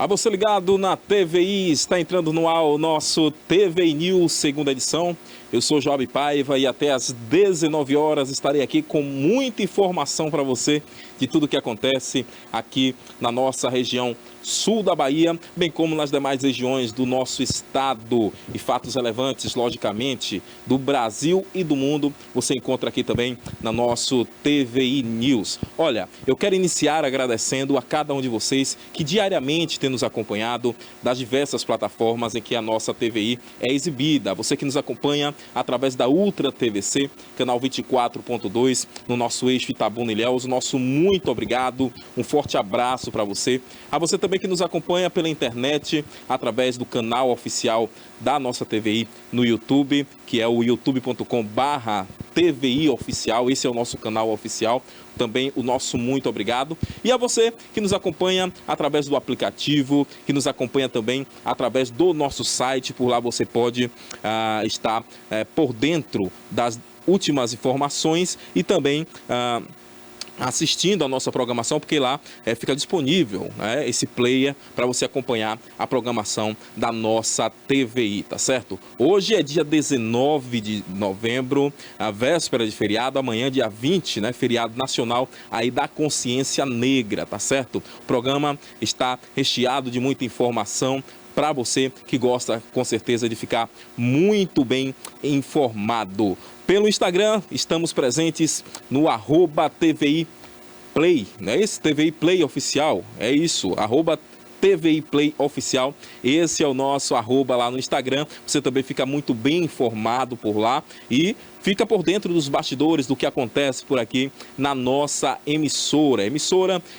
A você ligado na TVI, está entrando no ar o nosso TVI News, segunda edição. Eu sou Job Paiva e até às 19 horas estarei aqui com muita informação para você de tudo que acontece aqui na nossa região sul da Bahia, bem como nas demais regiões do nosso estado. E fatos relevantes, logicamente, do Brasil e do mundo, você encontra aqui também na nosso TVI News. Olha, eu quero iniciar agradecendo a cada um de vocês que diariamente tem nos acompanhado das diversas plataformas em que a nossa TVI é exibida. Você que nos acompanha através da Ultra TVC, canal 24.2, no nosso eixo Itabuna-Ilhéus, nosso muito obrigado, um forte abraço para você. A você também que nos acompanha pela internet, através do canal oficial da nossa TVI no YouTube, que é o youtube.com/TVI Oficial, esse é o nosso canal oficial. Também o nosso muito obrigado. E a você que nos acompanha através do aplicativo, que nos acompanha também através do nosso site, por lá você pode estar por dentro das últimas informações e também assistindo a nossa programação, porque lá fica disponível, né, esse player para você acompanhar a programação da nossa TVI, tá certo? Hoje é dia 19 de novembro, a véspera de feriado, amanhã dia 20, né, feriado nacional aí da consciência negra, tá certo? O programa está recheado de muita informação para você que gosta, com certeza, de ficar muito bem informado. Pelo Instagram, estamos presentes no @TVI Play, não é isso? TVI Play Oficial, é isso, @TVI Play Oficial, esse é o nosso @ lá no Instagram. Você também fica muito bem informado por lá e fica por dentro dos bastidores do que acontece por aqui na nossa emissora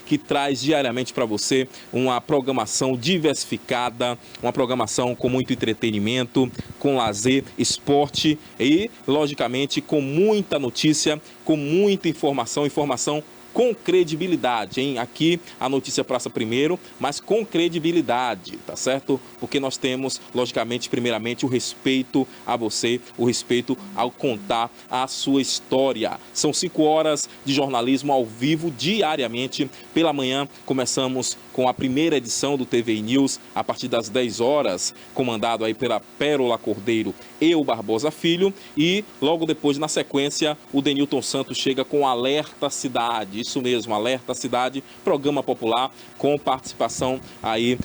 que traz diariamente para você uma programação diversificada, uma programação com muito entretenimento, com lazer, esporte e, logicamente, com muita notícia, com muita informação com credibilidade, hein? Aqui a notícia passa primeiro, mas com credibilidade, tá certo? Porque nós temos, logicamente, primeiramente, o respeito a você, o respeito ao contar a sua história. São 5 horas de jornalismo ao vivo, diariamente. Pela manhã, começamos com a primeira edição do TVI News, a partir das 10 horas, comandado aí pela Pérola Cordeiro e o Barbosa Filho. E logo depois, na sequência, o Denilton Santos chega com Alerta Cidade. Isso mesmo, Alerta Cidade, programa popular com participação aí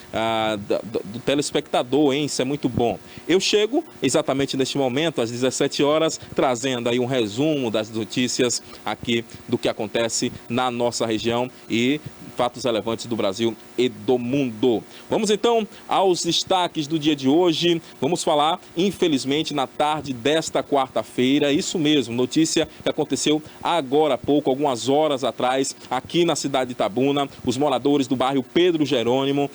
do telespectador, hein? Isso é muito bom. Eu chego exatamente neste momento, às 17 horas, trazendo aí um resumo das notícias aqui do que acontece na nossa região e fatos relevantes do Brasil e do mundo. Vamos então aos destaques do dia de hoje. Vamos falar, infelizmente, na tarde desta quarta-feira, isso mesmo, notícia que aconteceu agora há pouco, algumas horas atrás, aqui na cidade de Itabuna. Os moradores do bairro Pedro Jerônimo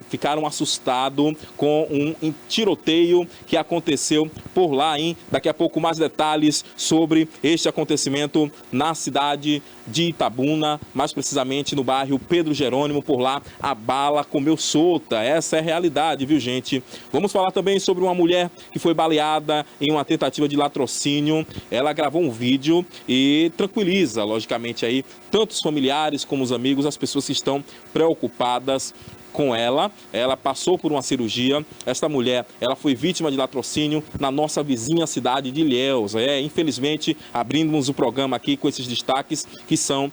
ficaram assustados com um tiroteio que aconteceu por lá, hein? Daqui a pouco mais detalhes sobre este acontecimento na cidade de Itabuna, mais precisamente no bairro Pedro Jerônimo. Por lá a bala comeu solta, essa é a realidade, viu, gente? Vamos falar também sobre uma mulher que foi baleada em uma tentativa de latrocínio. Ela gravou um vídeo e tranquiliza, logicamente, aí tanto os familiares como os amigos, as pessoas que estão preocupadas com ela. Ela passou por uma cirurgia. Esta mulher, ela foi vítima de latrocínio na nossa vizinha cidade de Ilhéus. Infelizmente, abrimos o programa aqui com esses destaques que são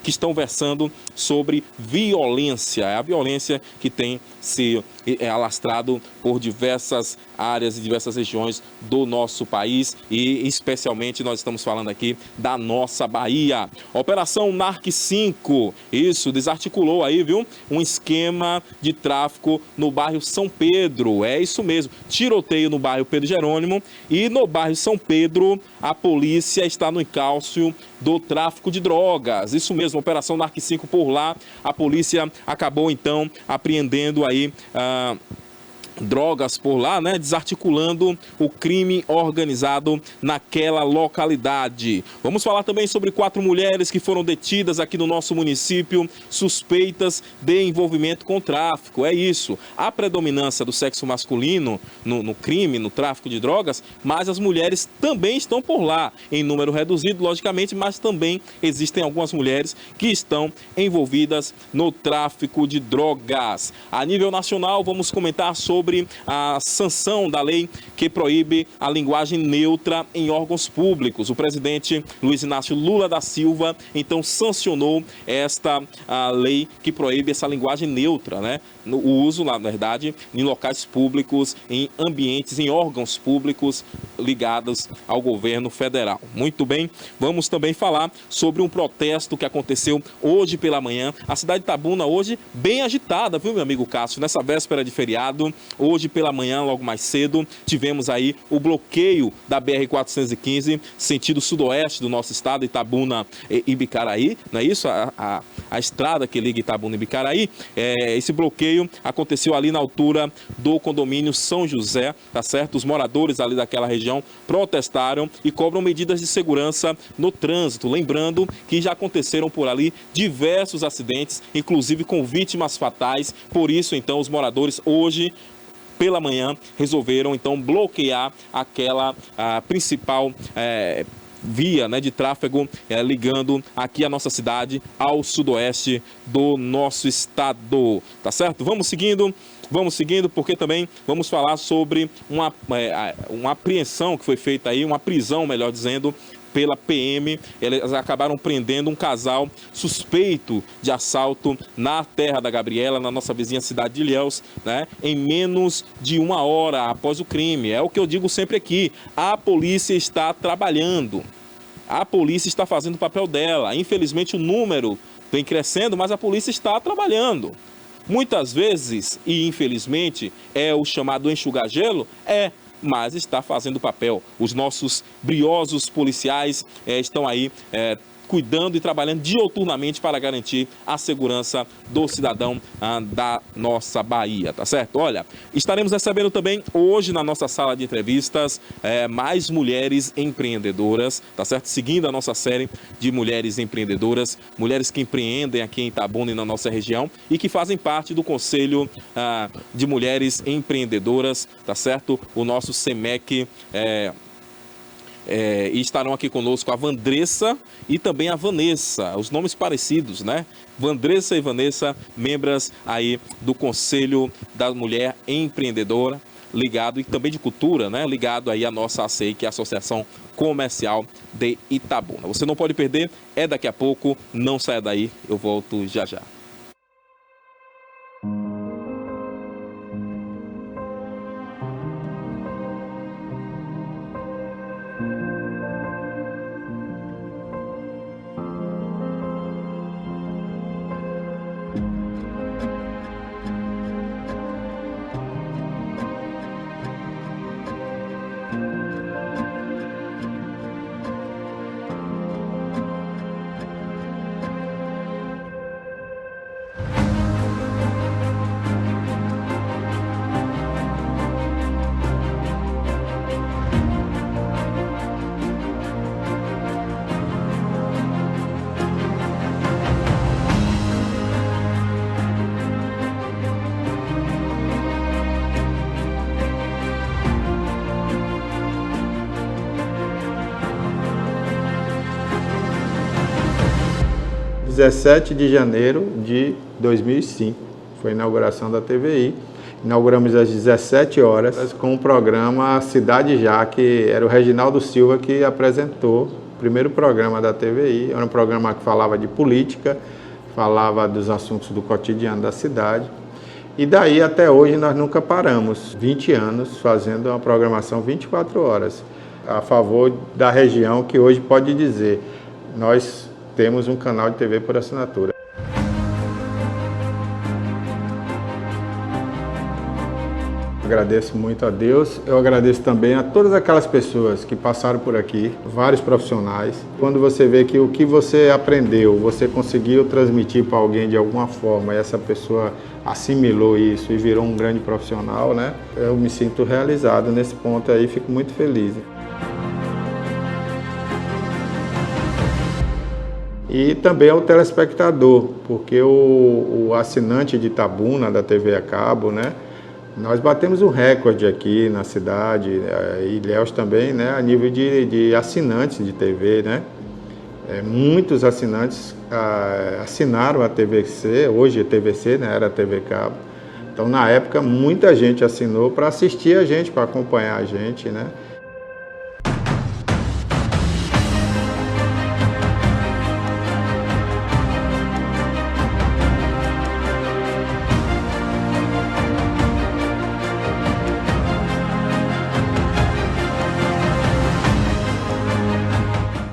estão versando sobre violência. A violência que tem se alastrado por diversas áreas e diversas regiões do nosso país e especialmente nós estamos falando aqui da nossa Bahia. Operação NARC 5, isso, desarticulou aí, viu? Um esquema de tráfico no bairro São Pedro, é isso mesmo, tiroteio no bairro Pedro Jerônimo e no bairro São Pedro a polícia está no encalço do tráfico de drogas, isso mesmo, Operação NARC 5 por lá, a polícia acabou então apreendendo aí drogas por lá, né, desarticulando o crime organizado naquela localidade. Vamos falar também sobre 4 mulheres que foram detidas aqui no nosso município, suspeitas de envolvimento com tráfico. É isso, a predominância do sexo masculino no crime, no tráfico de drogas, mas as mulheres também estão por lá, em número reduzido, logicamente, mas também existem algumas mulheres que estão envolvidas no tráfico de drogas. A nível nacional, vamos comentar sobre a sanção da lei que proíbe a linguagem neutra em órgãos públicos. O presidente Luiz Inácio Lula da Silva, então, sancionou esta lei que proíbe essa linguagem neutra, né? O uso, na verdade, em locais públicos, em ambientes, em órgãos públicos ligados ao governo federal. Muito bem, vamos também falar sobre um protesto que aconteceu hoje pela manhã. A cidade de Itabuna hoje bem agitada, viu, meu amigo Cássio? Nessa véspera de feriado, hoje pela manhã, logo mais cedo, tivemos aí o bloqueio da BR-415, sentido sudoeste do nosso estado, Itabuna e Ibicaraí, não é isso? A estrada que liga Itabuna e Ibicaraí. Esse bloqueio aconteceu ali na altura do condomínio São José, tá certo? Os moradores ali daquela região protestaram e cobram medidas de segurança no trânsito. Lembrando que já aconteceram por ali diversos acidentes, inclusive com vítimas fatais. Por isso, então, os moradores hoje pela manhã resolveram então bloquear aquela principal via, né, de tráfego ligando aqui a nossa cidade ao sudoeste do nosso estado, tá certo? Vamos seguindo porque também vamos falar sobre uma apreensão que foi feita aí, uma prisão, melhor dizendo, pela PM. Eles acabaram prendendo um casal suspeito de assalto na Terra da Gabriela, na nossa vizinha cidade de Ilhéus, né? Em menos de 1 hora após o crime. É o que eu digo sempre aqui, a polícia está trabalhando, a polícia está fazendo o papel dela. Infelizmente o número vem crescendo, mas a polícia está trabalhando. Muitas vezes, e infelizmente, é o chamado enxugar gelo, mas está fazendo o papel. Os nossos briosos policiais estão aí cuidando e trabalhando diuturnamente para garantir a segurança do cidadão da nossa Bahia, tá certo? Olha, estaremos recebendo também hoje na nossa sala de entrevistas mais mulheres empreendedoras, tá certo? Seguindo a nossa série de mulheres empreendedoras, mulheres que empreendem aqui em Itabuna e na nossa região e que fazem parte do Conselho de Mulheres Empreendedoras, tá certo? O nosso SEMEC. E estarão aqui conosco a Vandressa e também a Vanessa, os nomes parecidos, né? Vandressa e Vanessa, membros aí do Conselho da Mulher Empreendedora, ligado, e também de cultura, né? Ligado aí à nossa ACI, que é a Associação Comercial de Itabuna. Você não pode perder, é daqui a pouco, não saia daí, eu volto já já. Dia 17 de janeiro de 2005, foi a inauguração da TVI. Inauguramos às 17 horas com o programa Cidade Já, que era o Reginaldo Silva que apresentou o primeiro programa da TVI. Era um programa que falava de política, falava dos assuntos do cotidiano da cidade. E daí até hoje nós nunca paramos, 20 anos fazendo uma programação 24 horas, a favor da região, que hoje pode dizer, nós temos um canal de TV por assinatura. agradeço muito a Deus, eu agradeço também a todas aquelas pessoas que passaram por aqui, vários profissionais. Quando você vê que o que você aprendeu, você conseguiu transmitir para alguém de alguma forma, e essa pessoa assimilou isso e virou um grande profissional, né? Eu me sinto realizado nesse ponto aí, fico muito feliz. E também ao telespectador, porque o assinante de Itabuna, da TV a cabo, né? Nós batemos um recorde aqui na cidade, Ilhéus também, né? A nível de assinantes de TV, né? Muitos assinantes assinaram a TVC, hoje é TVC, né? Era TV cabo. Então, na época, muita gente assinou para assistir a gente, para acompanhar a gente, né?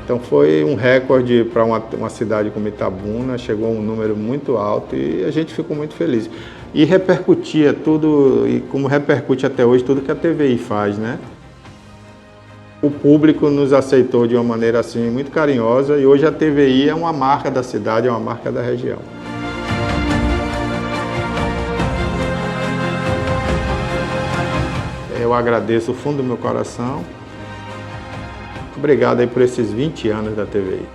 Então foi um recorde para uma cidade como Itabuna, chegou a um número muito alto e a gente ficou muito feliz. E repercutia tudo, e como repercute até hoje, tudo que a TVI faz, né? O público nos aceitou de uma maneira assim muito carinhosa e hoje a TVI é uma marca da cidade, é uma marca da região. Eu agradeço do fundo do meu coração. Obrigado aí por esses 20 anos da TVI.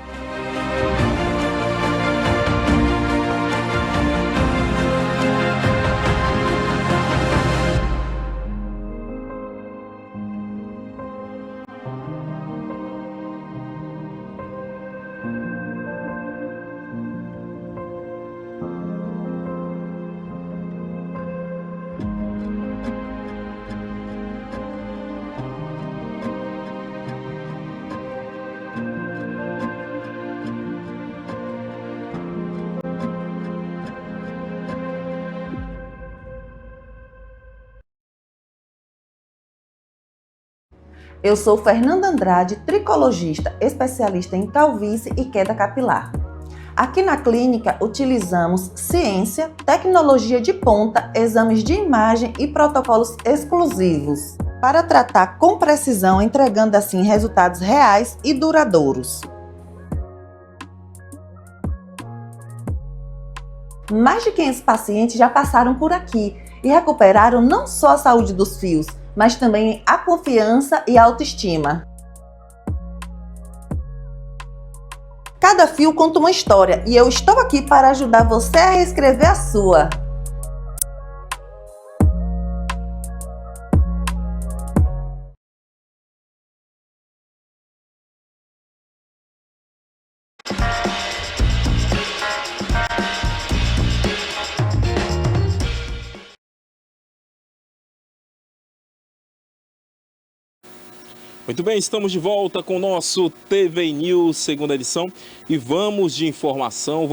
Eu sou Fernanda Andrade, tricologista, especialista em calvície e queda capilar. Aqui na clínica utilizamos ciência, tecnologia de ponta, exames de imagem e protocolos exclusivos para tratar com precisão, entregando assim resultados reais e duradouros. Mais de 500 pacientes já passaram por aqui e recuperaram não só a saúde dos fios, mas também a confiança e a autoestima. Cada fio conta uma história e eu estou aqui para ajudar você a reescrever a sua. Muito bem, estamos de volta com o nosso TV News, segunda edição, e vamos de informação,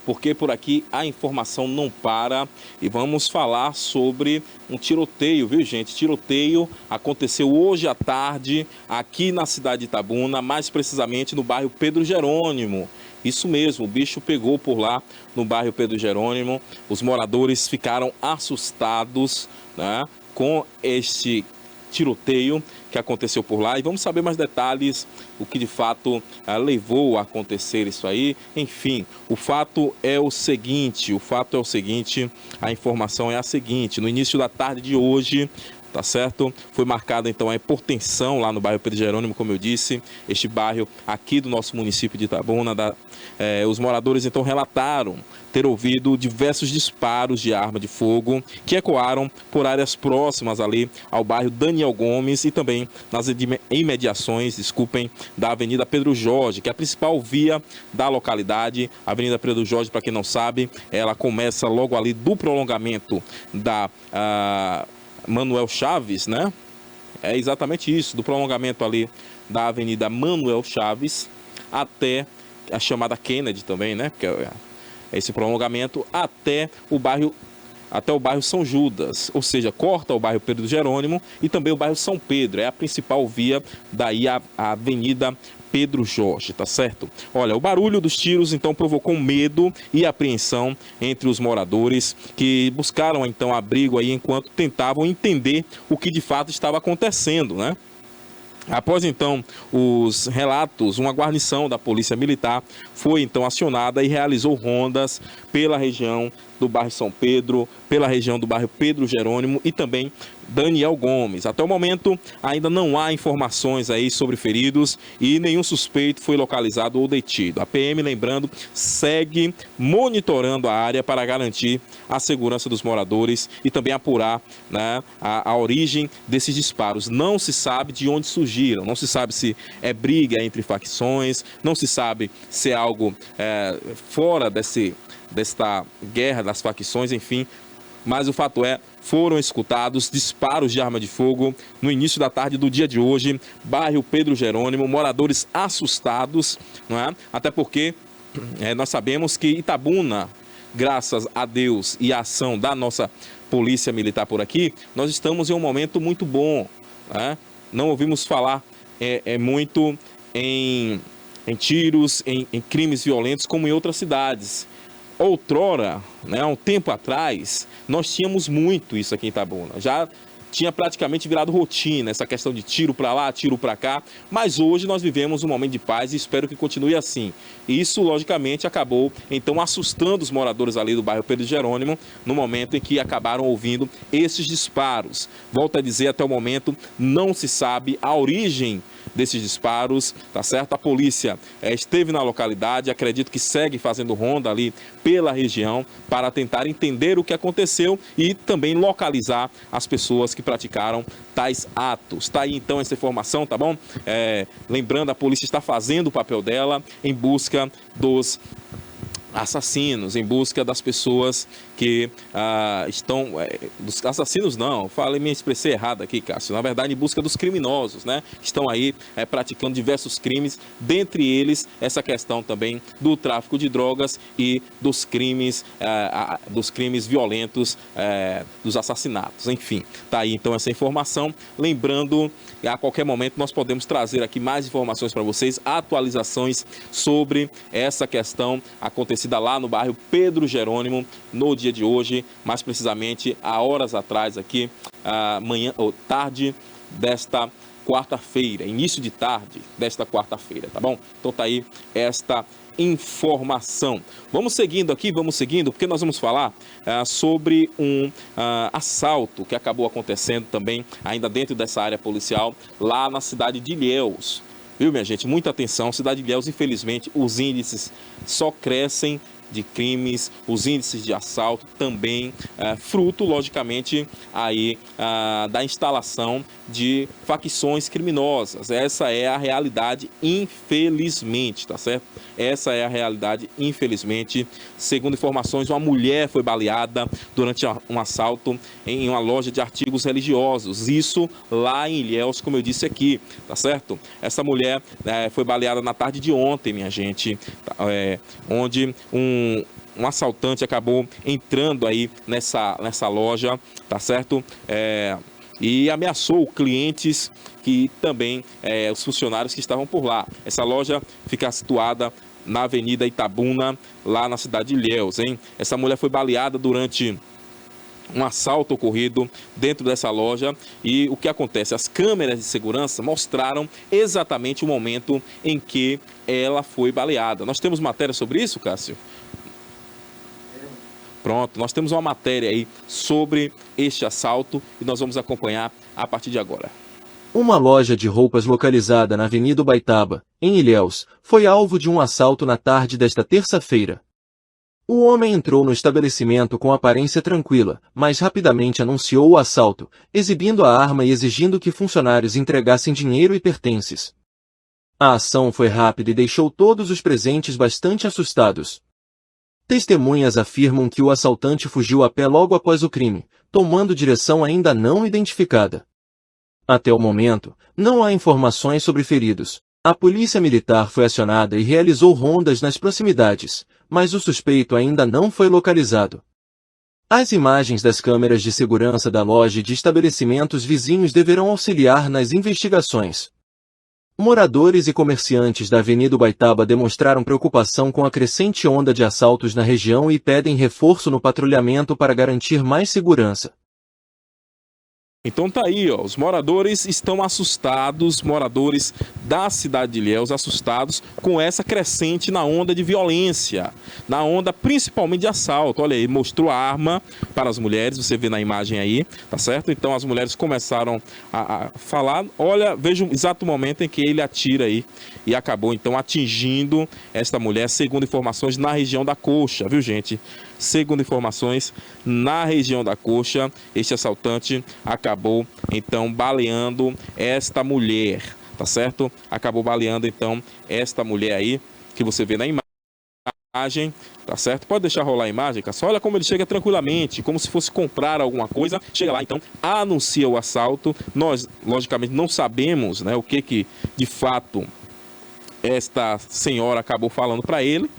porque por aqui a informação não para, e vamos falar sobre um tiroteio, viu gente? Tiroteio aconteceu hoje à tarde aqui na cidade de Itabuna, mais precisamente no bairro Pedro Jerônimo. Isso mesmo, o bicho pegou por lá no bairro Pedro Jerônimo, os moradores ficaram assustados, né, com este tiroteio que aconteceu por lá, e vamos saber mais detalhes, o que de fato levou a acontecer isso aí. Enfim, o fato é o seguinte, a informação é a seguinte: no início da tarde de hoje, tá certo? Foi marcada então a hipertensão lá no bairro Pedro Jerônimo, como eu disse, este bairro aqui do nosso município de Itabuna. Os moradores então relataram ter ouvido diversos disparos de arma de fogo que ecoaram por áreas próximas ali ao bairro Daniel Gomes e também nas imediações, da Avenida Pedro Jorge, que é a principal via da localidade. A Avenida Pedro Jorge, para quem não sabe, ela começa logo ali do prolongamento da Manuel Chaves, né? É exatamente isso, do prolongamento ali da Avenida Manuel Chaves até a chamada Kennedy também, né? Porque esse prolongamento até o bairro até o bairro São Judas, ou seja, corta o bairro Pedro Jerônimo e também o bairro São Pedro. É a principal via daí a Avenida Pedro Jorge, tá certo? Olha, o barulho dos tiros então provocou medo e apreensão entre os moradores que buscaram então abrigo aí enquanto tentavam entender o que de fato estava acontecendo, né? Após então os relatos, uma guarnição da Polícia Militar foi então acionada e realizou rondas pela região do bairro São Pedro, pela região do bairro Pedro Jerônimo e também Daniel Gomes. Até o momento ainda não há informações aí sobre feridos e nenhum suspeito foi localizado ou detido. A PM, lembrando, segue monitorando a área para garantir a segurança dos moradores e também apurar, né, a origem desses disparos. Não se sabe de onde surgiram, não se sabe se é briga entre facções, não se sabe se é algo fora desta guerra das facções, enfim. Mas o fato é, foram escutados disparos de arma de fogo no início da tarde do dia de hoje, bairro Pedro Jerônimo, moradores assustados, não é? Até porque nós sabemos que Itabuna, graças a Deus e a ação da nossa Polícia Militar por aqui, nós estamos em um momento muito bom, né? Não ouvimos falar muito em tiros, em crimes violentos como em outras cidades. Outrora, né, há um tempo atrás, nós tínhamos muito isso aqui em Itabuna. Já tinha praticamente virado rotina, essa questão de tiro para lá, tiro para cá. Mas hoje nós vivemos um momento de paz e espero que continue assim. E isso, logicamente, acabou, então, assustando os moradores ali do bairro Pedro Jerônimo, no momento em que acabaram ouvindo esses disparos. Volto a dizer, até o momento, não se sabe a origem desses disparos, tá certo? A polícia esteve na localidade, acredito que segue fazendo ronda ali pela região para tentar entender o que aconteceu e também localizar as pessoas que praticaram tais atos. Tá aí então essa informação, tá bom? Lembrando, a polícia está fazendo o papel dela em busca dos assassinos, em busca das pessoas que estão... dos assassinos não, me expressei errado aqui, Cássio. Na verdade, em busca dos criminosos, né? Estão aí praticando diversos crimes, dentre eles essa questão também do tráfico de drogas e dos crimes violentos, dos assassinatos. Enfim, tá aí então essa informação. Lembrando, a qualquer momento nós podemos trazer aqui mais informações para vocês, atualizações sobre essa questão acontecida lá no bairro Pedro Jerônimo no dia de hoje, mais precisamente há horas atrás aqui, manhã ou tarde desta quarta-feira, início de tarde desta quarta-feira, tá bom? Então tá aí esta informação. Vamos seguindo, porque nós vamos falar sobre um assalto que acabou acontecendo também, ainda dentro dessa área policial, lá na cidade de Ilhéus. Viu, minha gente? Muita atenção. Cidade de Ilhéus, infelizmente, os índices só crescem de crimes, os índices de assalto também, fruto, logicamente, aí, da instalação de facções criminosas. Essa é a realidade, infelizmente, tá certo? Essa é a realidade, infelizmente. Segundo informações, uma mulher foi baleada durante um assalto em uma loja de artigos religiosos. Isso lá em Ilhéus, como eu disse aqui, tá certo? Essa mulher foi baleada na tarde de ontem, minha gente, onde um assaltante acabou entrando aí nessa loja, tá certo? E ameaçou clientes que também, os funcionários que estavam por lá. Essa loja fica situada na Avenida Itabuna, lá na cidade de Ilhéus, hein? Essa mulher foi baleada durante um assalto ocorrido dentro dessa loja e o que acontece? As câmeras de segurança mostraram exatamente o momento em que ela foi baleada. Nós temos matéria sobre isso, Cássio? Pronto, nós temos uma matéria aí sobre este assalto e nós vamos acompanhar a partir de agora. Uma loja de roupas localizada na Avenida Ubaitaba, em Ilhéus, foi alvo de um assalto na tarde desta terça-feira. O homem entrou no estabelecimento com aparência tranquila, mas rapidamente anunciou o assalto, exibindo a arma e exigindo que funcionários entregassem dinheiro e pertences. A ação foi rápida e deixou todos os presentes bastante assustados. Testemunhas afirmam que o assaltante fugiu a pé logo após o crime, tomando direção ainda não identificada. Até o momento, não há informações sobre feridos. A polícia militar foi acionada e realizou rondas nas proximidades, mas o suspeito ainda não foi localizado. As imagens das câmeras de segurança da loja e de estabelecimentos vizinhos deverão auxiliar nas investigações. Moradores e comerciantes da Avenida Ubaitaba demonstraram preocupação com a crescente onda de assaltos na região e pedem reforço no patrulhamento para garantir mais segurança. Então tá aí, ó, os moradores estão assustados, moradores da cidade de Ilhéus assustados com essa crescente na onda de violência, na onda principalmente de assalto. Olha aí, mostrou a arma para as mulheres, você vê na imagem aí, tá certo? Então as mulheres começaram a falar, olha, veja o exato momento em que ele atira aí e acabou então atingindo esta mulher, segundo informações, na região da coxa, viu gente? Segundo informações, na região da coxa, este assaltante acabou então baleando esta mulher, tá certo? Acabou baleando então esta mulher aí, que você vê na imagem, tá certo? Pode deixar rolar a imagem, Cássio. Olha como ele chega tranquilamente, como se fosse comprar alguma coisa. Chega lá então, anuncia o assalto. Nós, logicamente, não sabemos, né, o que de fato esta senhora acabou falando para ele,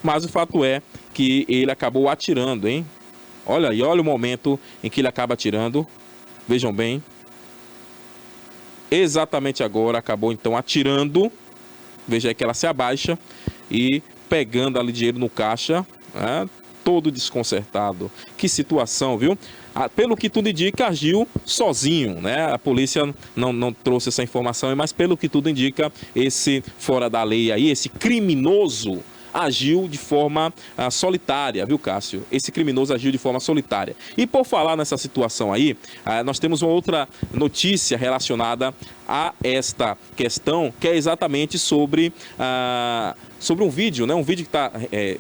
mas o fato é que ele acabou atirando, hein? Olha aí, olha o momento em que ele acaba atirando. Vejam bem. Exatamente agora acabou então atirando. Veja aí que ela se abaixa e pegando ali dinheiro no caixa, né? Todo desconcertado. Que situação, viu? Pelo que tudo indica, agiu sozinho, né? A polícia não trouxe essa informação, mas pelo que tudo indica, esse fora da lei aí, esse criminoso, agiu de forma solitária, viu, Cássio? Esse criminoso agiu de forma solitária. E por falar nessa situação aí, nós temos uma outra notícia relacionada a esta questão, que é exatamente sobre um vídeo, né? Um vídeo que está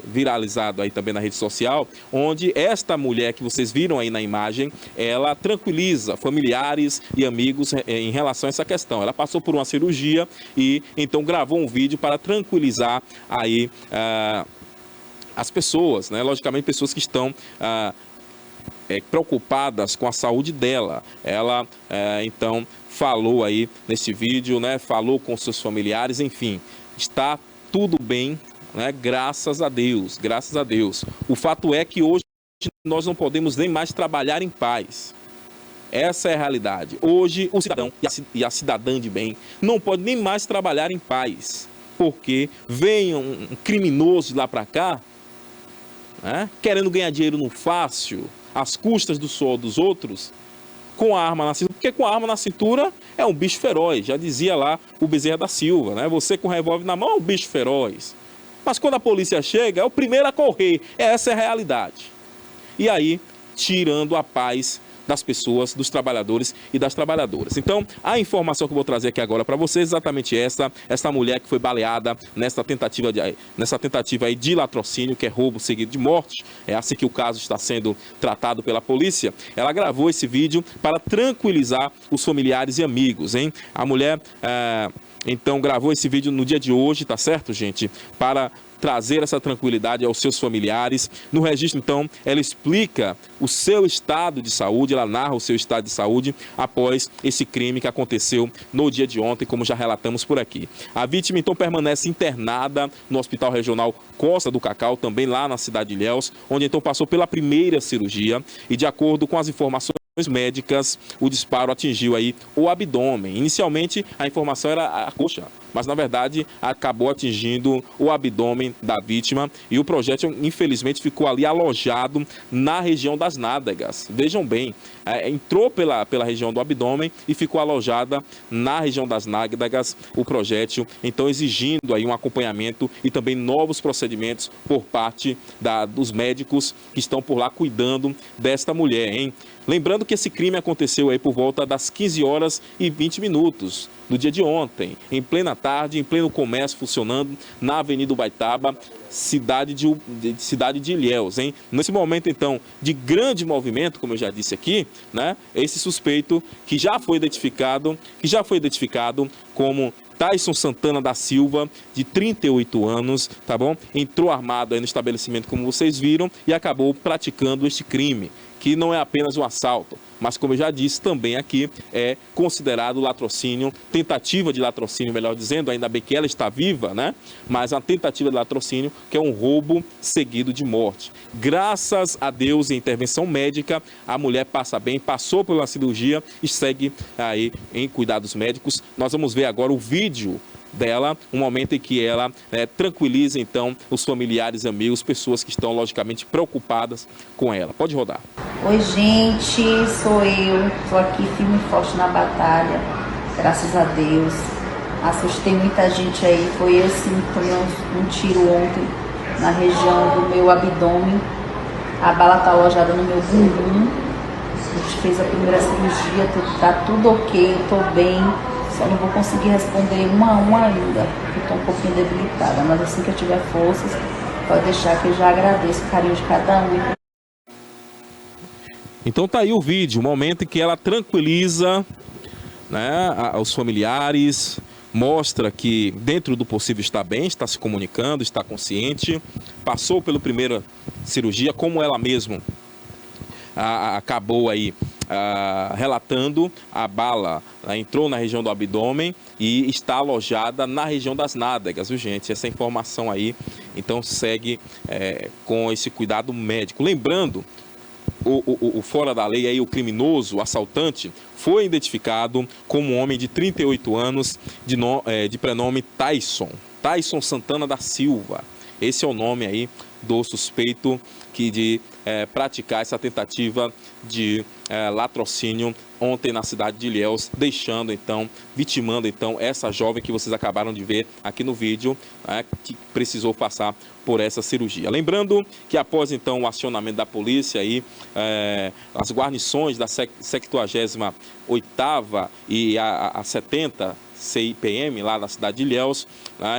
viralizado aí também na rede social, onde esta mulher que vocês viram aí na imagem, ela tranquiliza familiares e amigos em relação a essa questão. Ela passou por uma cirurgia e então gravou um vídeo para tranquilizar aí as pessoas, né? Logicamente, pessoas que estão preocupadas com a saúde dela. Ela então falou aí nesse vídeo, né? Falou com seus familiares, enfim, está tudo bem, né? Graças a Deus, graças a Deus. O fato é que hoje nós não podemos nem mais trabalhar em paz. Essa é a realidade. Hoje o cidadão e a cidadã de bem não pode nem mais trabalhar em paz, porque vem um criminoso lá para cá, né? Querendo ganhar dinheiro no fácil, às custas do suor dos outros, com a arma na cintura, porque com a arma na cintura é um bicho feroz, já dizia lá o Bezerra da Silva, né? Você com revólver na mão é um bicho feroz. Mas quando a polícia chega, é o primeiro a correr. Essa é a realidade. E aí, tirando a paz das pessoas, dos trabalhadores e das trabalhadoras. Então, a informação que eu vou trazer aqui agora para vocês é exatamente essa mulher que foi baleada nessa tentativa aí de latrocínio, que é roubo seguido de morte. É assim que o caso está sendo tratado pela polícia. Ela gravou esse vídeo para tranquilizar os familiares e amigos, hein? A mulher, então, gravou esse vídeo no dia de hoje, tá certo, gente? Para trazer essa tranquilidade aos seus familiares. No registro, então, ela explica o seu estado de saúde, ela narra o seu estado de saúde após esse crime que aconteceu no dia de ontem, como já relatamos por aqui. A vítima, então, permanece internada no Hospital Regional Costa do Cacau, também lá na cidade de Ilhéus, onde, então, passou pela primeira cirurgia e, de acordo com as informações médicas, o disparo atingiu aí o abdômen. Inicialmente, a informação era a coxa, mas na verdade acabou atingindo o abdômen da vítima e o projétil, infelizmente, ficou ali alojado na região das nádegas. Vejam bem, entrou pela região do abdômen e ficou alojada na região das nádegas o projétil, então exigindo aí um acompanhamento e também novos procedimentos por parte dos médicos que estão por lá cuidando desta mulher, hein? Lembrando que esse crime aconteceu aí por volta das 15 horas e 20 minutos do dia de ontem, em plena tarde, em pleno comércio funcionando na Avenida Ubaitaba, cidade de Ilhéus, hein? Nesse momento, então, de grande movimento, como eu já disse aqui, né? Esse suspeito que já foi identificado como Tyson Santana da Silva, de 38 anos, tá bom? Entrou armado aí no estabelecimento, como vocês viram, e acabou praticando este crime, que não é apenas um assalto, mas como eu já disse também aqui, é considerado latrocínio, tentativa de latrocínio, melhor dizendo, ainda bem que ela está viva, né? Mas a tentativa de latrocínio, que é um roubo seguido de morte. Graças a Deus, em intervenção médica, a mulher passa bem, passou por uma cirurgia e segue aí em cuidados médicos. Nós vamos ver agora o vídeo dela, um momento em que ela tranquiliza então os familiares, amigos, pessoas que estão logicamente preocupadas com ela. Pode rodar. Oi gente, sou eu, estou aqui firme e forte na batalha, graças a Deus. Assustei muita gente aí, foi eu sim, tomei um tiro ontem na região do meu abdômen, a bala está alojada no meu bumbum, a gente fez a primeira cirurgia, tá tudo ok, estou bem. Só não vou conseguir responder uma a uma ainda, porque estou um pouquinho debilitada. Mas assim que eu tiver forças, pode deixar que eu já agradeço o carinho de cada um. Então tá aí o vídeo, o momento em que ela tranquiliza, né, os familiares, mostra que dentro do possível está bem, está se comunicando, está consciente, passou pela primeira cirurgia, como ela mesma acabou aí relatando, a bala entrou na região do abdômen e está alojada na região das nádegas, viu gente? Essa informação aí, então segue com esse cuidado médico. Lembrando, o fora da lei, aí, o criminoso, o assaltante, foi identificado como um homem de 38 anos, de prenome Tyson Santana da Silva. Esse é o nome aí do suspeito de praticar essa tentativa de latrocínio ontem na cidade de Ilhéus, vitimando então essa jovem que vocês acabaram de ver aqui no vídeo, que precisou passar por essa cirurgia. Lembrando que após então o acionamento da polícia aí, as guarnições da 78ª e a 70 CIPM lá na cidade de Ilhéus,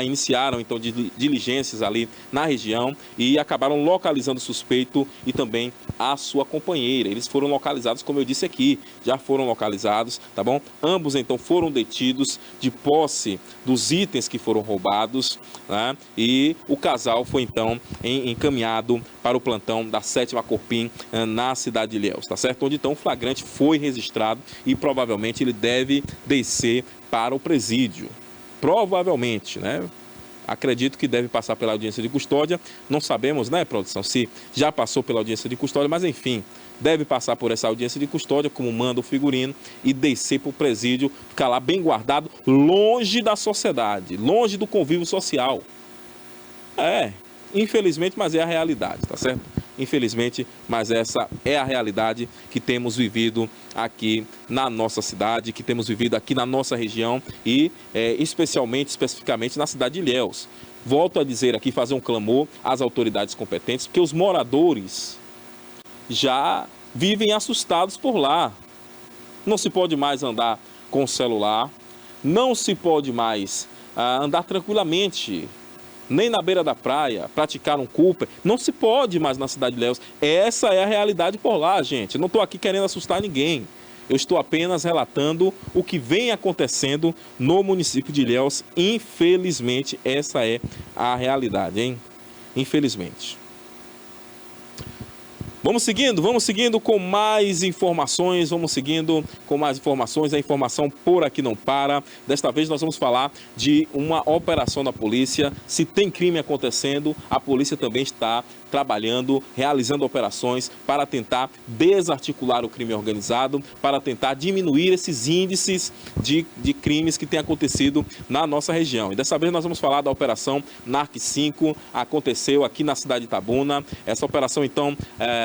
iniciaram então diligências ali na região e acabaram localizando o suspeito e também a sua companheira. Eles foram localizados, como eu disse aqui, já foram localizados, tá bom? Ambos então foram detidos de posse dos itens que foram roubados, né? E o casal foi então encaminhado para o plantão da 7ª Corpim na cidade de Ilhéus, tá certo? Onde então o flagrante foi registrado e provavelmente ele deve descer para o presídio. Provavelmente, né? Acredito que deve passar pela audiência de custódia. Não sabemos, né, produção, se já passou pela audiência de custódia, mas enfim, deve passar por essa audiência de custódia, como manda o figurino, e descer para o presídio, ficar lá bem guardado, longe da sociedade, longe do convívio social. Infelizmente, mas é a realidade, tá certo? Infelizmente, mas essa é a realidade que temos vivido aqui na nossa cidade, que temos vivido aqui na nossa região e especificamente na cidade de Ilhéus. Volto a dizer aqui, fazer um clamor às autoridades competentes, porque os moradores já vivem assustados por lá. Não se pode mais andar com o celular, não se pode mais andar tranquilamente, nem na beira da praia, praticar um Cooper, não se pode mais na cidade de Ilhéus. Essa é a realidade por lá, gente. Eu não estou aqui querendo assustar ninguém. Eu estou apenas relatando o que vem acontecendo no município de Ilhéus. Infelizmente, essa é a realidade, hein? Infelizmente. Vamos seguindo com mais informações, a informação por aqui não para. Desta vez nós vamos falar de uma operação da polícia. Se tem crime acontecendo, a polícia também está trabalhando, realizando operações para tentar desarticular o crime organizado, para tentar diminuir esses índices de crimes que têm acontecido na nossa região. E dessa vez nós vamos falar da operação NARC 5, aconteceu aqui na cidade de Itabuna. Essa operação então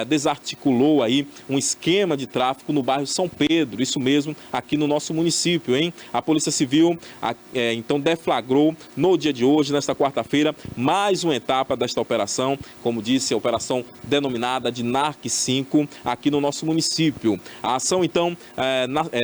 desarticulou aí um esquema de tráfico no bairro São Pedro, isso mesmo, aqui no nosso município, hein? A Polícia Civil então deflagrou no dia de hoje, nesta quarta-feira, mais uma etapa desta operação, como disse, a operação denominada de NARC 5 aqui no nosso município. A ação então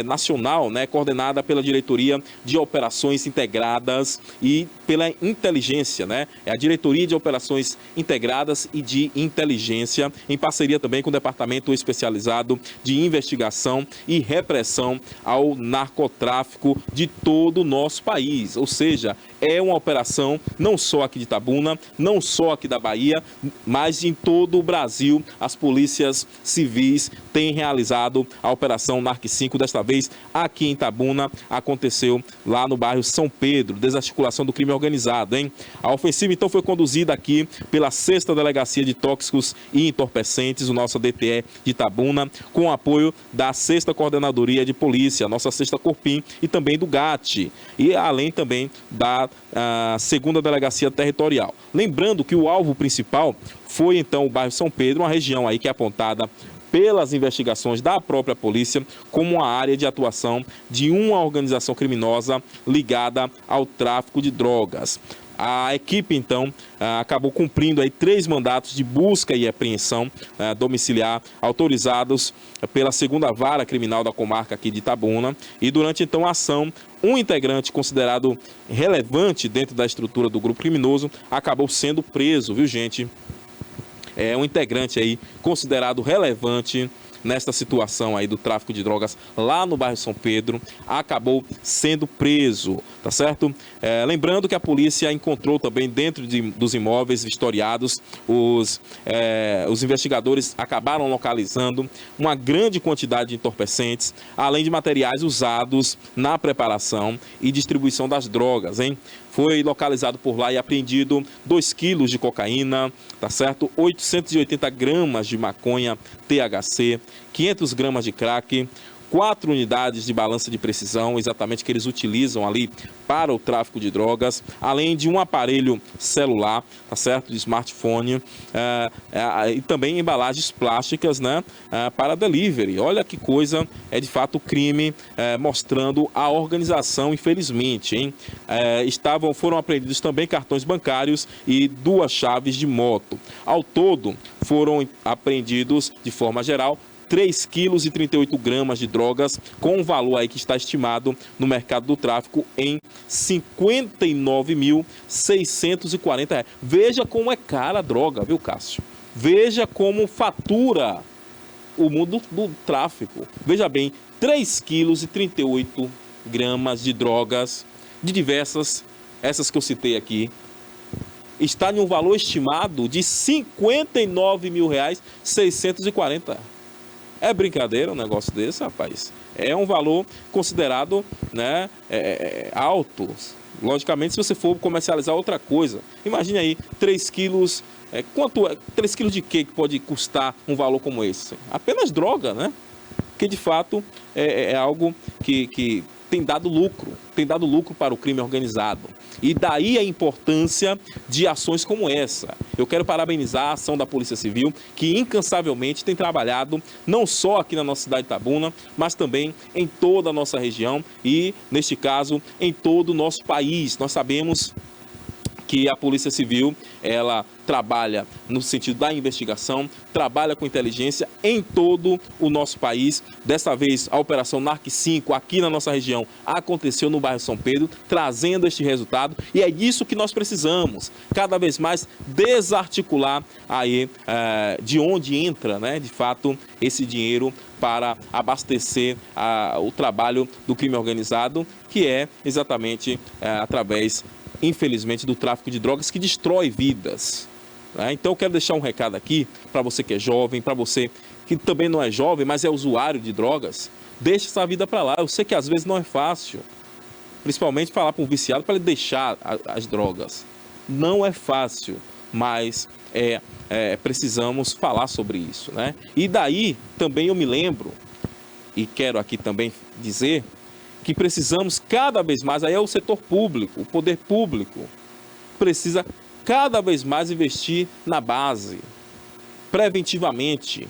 nacional, né, coordenada pela Diretoria de Operações Integradas e pela Inteligência, né? É a Diretoria de Operações Integradas e de Inteligência, em parceria também com o Departamento Especializado de Investigação e Repressão ao Narcotráfico de todo o nosso país. Ou seja, é uma operação não só aqui de Itabuna, não só aqui da Bahia, mas mas em todo o Brasil as polícias civis têm realizado a Operação NARC 5, desta vez aqui em Itabuna, aconteceu lá no bairro São Pedro, desarticulação do crime organizado, hein? A ofensiva então foi conduzida aqui pela 6ª Delegacia de Tóxicos e Entorpecentes, o nosso DTE de Itabuna, com o apoio da 6ª Coordenadoria de Polícia, a nossa 6ª Corpim e também do GAT, e além também da 2ª Delegacia Territorial. Lembrando que o alvo principal foi então o bairro São Pedro, uma região aí que é apontada pelas investigações da própria polícia como uma área de atuação de uma organização criminosa ligada ao tráfico de drogas. A equipe, então, acabou cumprindo aí 3 mandatos de busca e apreensão domiciliar autorizados pela 2ª Vara Criminal da comarca aqui de Itabuna. E durante, então, a ação, um integrante considerado relevante dentro da estrutura do grupo criminoso acabou sendo preso, viu, gente? É um integrante aí considerado relevante nesta situação aí do tráfico de drogas lá no bairro São Pedro, acabou sendo preso, tá certo? Lembrando que a polícia encontrou também dentro dos imóveis vistoriados, os investigadores acabaram localizando uma grande quantidade de entorpecentes, além de materiais usados na preparação e distribuição das drogas, hein? Foi localizado por lá e apreendido 2 quilos de cocaína, tá certo? 880 gramas de maconha THC, 500 gramas de crack, 4 unidades de balança de precisão, exatamente que eles utilizam ali para o tráfico de drogas, além de um aparelho celular, tá certo, de smartphone, e também embalagens plásticas, né, para delivery. Olha que coisa, é de fato crime, mostrando a organização, infelizmente, hein? Foram apreendidos também cartões bancários e 2 chaves de moto. Ao todo, foram apreendidos, de forma geral, 3 quilos e 38 gramas de drogas, com um valor aí que está estimado no mercado do tráfico em R$ 59.640. Veja como é cara a droga, viu, Cássio? Veja como fatura o mundo do tráfico. Veja bem, 3 quilos e 38 gramas de drogas, de diversas, essas que eu citei aqui, está em um valor estimado de R$ 59.640. É brincadeira um negócio desse, rapaz. É um valor considerado, né, alto. Logicamente, se você for comercializar outra coisa. Imagine aí, 3 quilos... 3 quilos de quê que pode custar um valor como esse? Apenas droga, né? Que de fato é algo que tem dado lucro para o crime organizado. E daí a importância de ações como essa. Eu quero parabenizar a ação da Polícia Civil, que incansavelmente tem trabalhado não só aqui na nossa cidade de Itabuna, mas também em toda a nossa região e, neste caso, em todo o nosso país. Nós sabemos que a Polícia Civil, ela trabalha no sentido da investigação, trabalha com inteligência em todo o nosso país. Dessa vez, a Operação NARC 5, aqui na nossa região, aconteceu no bairro São Pedro, trazendo este resultado. E é disso que nós precisamos, cada vez mais desarticular aí de onde entra, né, de fato, esse dinheiro para abastecer o trabalho do crime organizado, que é exatamente através, infelizmente, do tráfico de drogas que destrói vidas. Então eu quero deixar um recado aqui para você que é jovem, para você que também não é jovem, mas é usuário de drogas. Deixe essa vida para lá. Eu sei que às vezes não é fácil, principalmente falar para um viciado para ele deixar as drogas. Não é fácil, mas precisamos falar sobre isso, né? E daí também eu me lembro, e quero aqui também dizer, que precisamos cada vez mais, aí é o setor público, o poder público, precisa cada vez mais investir na base, preventivamente,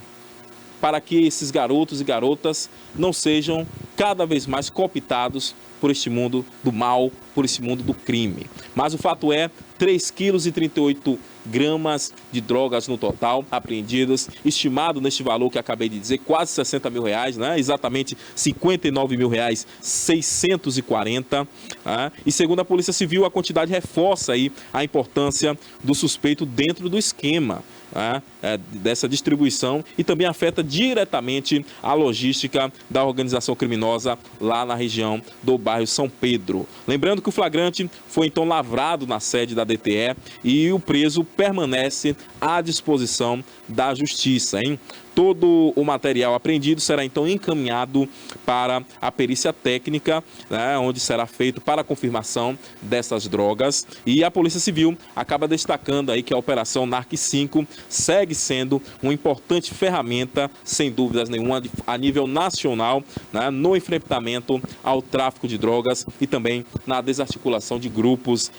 para que esses garotos e garotas não sejam cada vez mais cooptados por este mundo do mal, por este mundo do crime. Mas o fato é, 3 quilos e 38 gramas de drogas no total apreendidas, estimado neste valor que acabei de dizer, quase R$60 mil, né? Exatamente R$59.640. E segundo a Polícia Civil, a quantidade reforça aí a importância do suspeito dentro do esquema dessa distribuição e também afeta diretamente a logística da organização criminosa lá na região do bairro São Pedro. Lembrando que o flagrante foi então lavrado na sede da DTE e o preso permanece à disposição da Justiça, hein? Todo o material apreendido será então encaminhado para a perícia técnica, né, onde será feito para a confirmação dessas drogas. E a Polícia Civil acaba destacando aí que a Operação NARC 5 segue sendo uma importante ferramenta, sem dúvidas nenhuma, a nível nacional, né, no enfrentamento ao tráfico de drogas e também na desarticulação de grupos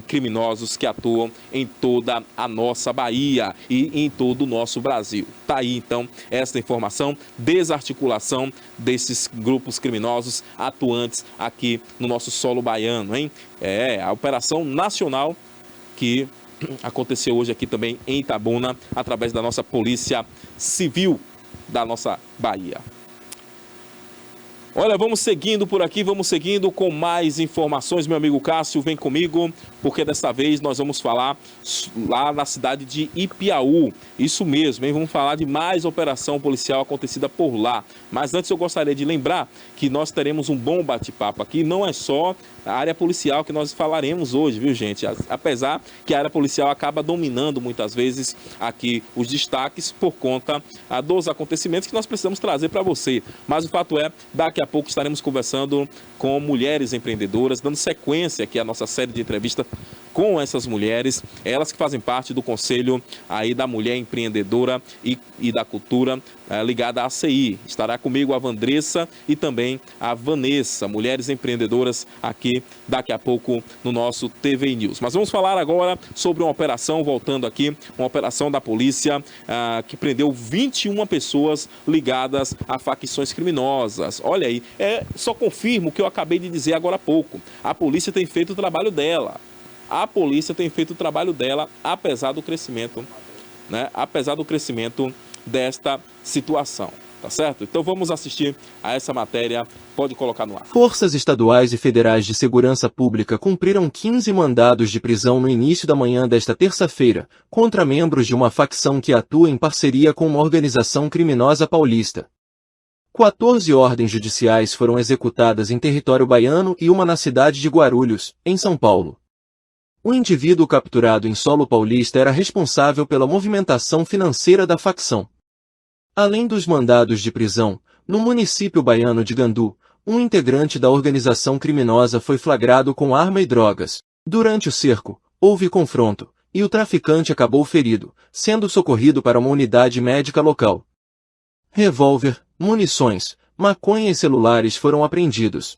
criminosos que atuam em toda a nossa Bahia e em todo o nosso Brasil. Tá aí então essa informação, desarticulação desses grupos criminosos atuantes aqui no nosso solo baiano, hein? É a operação nacional que aconteceu hoje aqui também em Itabuna, através da nossa Polícia Civil da nossa Bahia. Olha, vamos seguindo por aqui, vamos seguindo com mais informações. Meu amigo Cássio, vem comigo, porque dessa vez nós vamos falar lá na cidade de Ipiaú. Isso mesmo, hein? Vamos falar de mais operação policial acontecida por lá. Mas antes eu gostaria de lembrar que nós teremos um bom bate-papo aqui. Não é só a área policial que nós falaremos hoje, viu, gente? Apesar que a área policial acaba dominando muitas vezes aqui os destaques por conta dos acontecimentos que nós precisamos trazer para você. Mas o fato é, daqui a pouco estaremos conversando com mulheres empreendedoras, dando sequência aqui à nossa série de entrevista com essas mulheres, elas que fazem parte do Conselho aí da Mulher Empreendedora e da Cultura ligada à ACI. Estará comigo a Vandressa e também a Vanessa, mulheres empreendedoras aqui daqui a pouco no nosso TV News. Mas vamos falar agora sobre uma operação, voltando aqui, uma operação da polícia que prendeu 21 pessoas ligadas a facções criminosas. Olha aí, só confirmo o que eu acabei de dizer agora há pouco. A polícia tem feito o trabalho dela. A polícia tem feito o trabalho dela, apesar do crescimento, né? Apesar do crescimento desta situação, tá certo? Então vamos assistir a essa matéria, pode colocar no ar. Forças estaduais e federais de segurança pública cumpriram 15 mandados de prisão no início da manhã desta terça-feira, contra membros de uma facção que atua em parceria com uma organização criminosa paulista. 14 ordens judiciais foram executadas em território baiano e uma na cidade de Guarulhos, em São Paulo. O indivíduo capturado em solo paulista era responsável pela movimentação financeira da facção. Além dos mandados de prisão, no município baiano de Gandu, um integrante da organização criminosa foi flagrado com arma e drogas. Durante o cerco, houve confronto, e o traficante acabou ferido, sendo socorrido para uma unidade médica local. Revólver, munições, maconha e celulares foram apreendidos.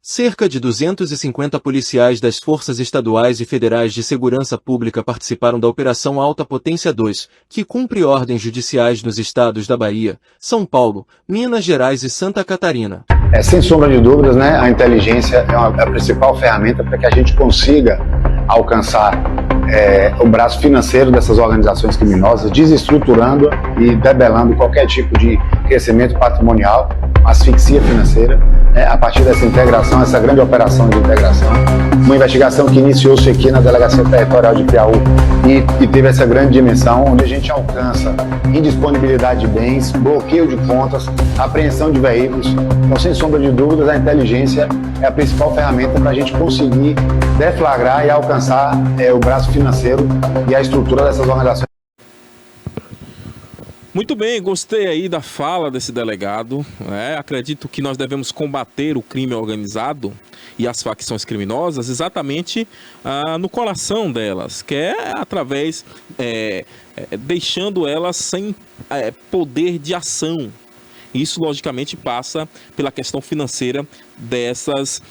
Cerca de 250 policiais das forças estaduais e federais de segurança pública participaram da Operação Alta Potência 2, que cumpre ordens judiciais nos estados da Bahia, São Paulo, Minas Gerais e Santa Catarina. Sem sombra de dúvidas, né, a inteligência é a principal ferramenta para que a gente consiga alcançar o braço financeiro dessas organizações criminosas, desestruturando e debelando qualquer tipo de crescimento patrimonial, asfixia financeira, a partir dessa integração, essa grande operação de integração. Uma investigação que iniciou-se aqui na Delegacia Territorial de Piauí e teve essa grande dimensão, onde a gente alcança indisponibilidade de bens, bloqueio de contas, apreensão de veículos. Então, sem sombra de dúvidas, a inteligência é a principal ferramenta para a gente conseguir deflagrar e alcançar o braço financeiro e a estrutura dessas organizações. Muito bem, gostei aí da fala desse delegado. Acredito que nós devemos combater o crime organizado e as facções criminosas exatamente no coração delas, que é através, deixando elas sem poder de ação. Isso, logicamente, passa pela questão financeira dessas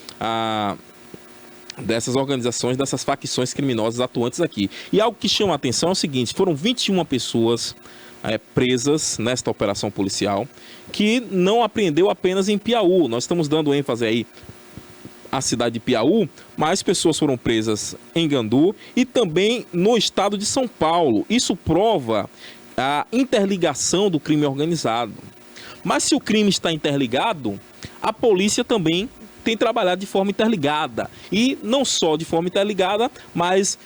organizações, dessas facções criminosas atuantes aqui. E algo que chama a atenção é o seguinte: foram 21 pessoas presas nesta operação policial, que não apreendeu apenas em Piauí. Nós estamos dando ênfase aí à cidade de Piauí, mas pessoas foram presas em Gandu e também no estado de São Paulo. Isso prova a interligação do crime organizado. Mas se o crime está interligado, a polícia também tem trabalhado de forma interligada. E não só de forma interligada, mas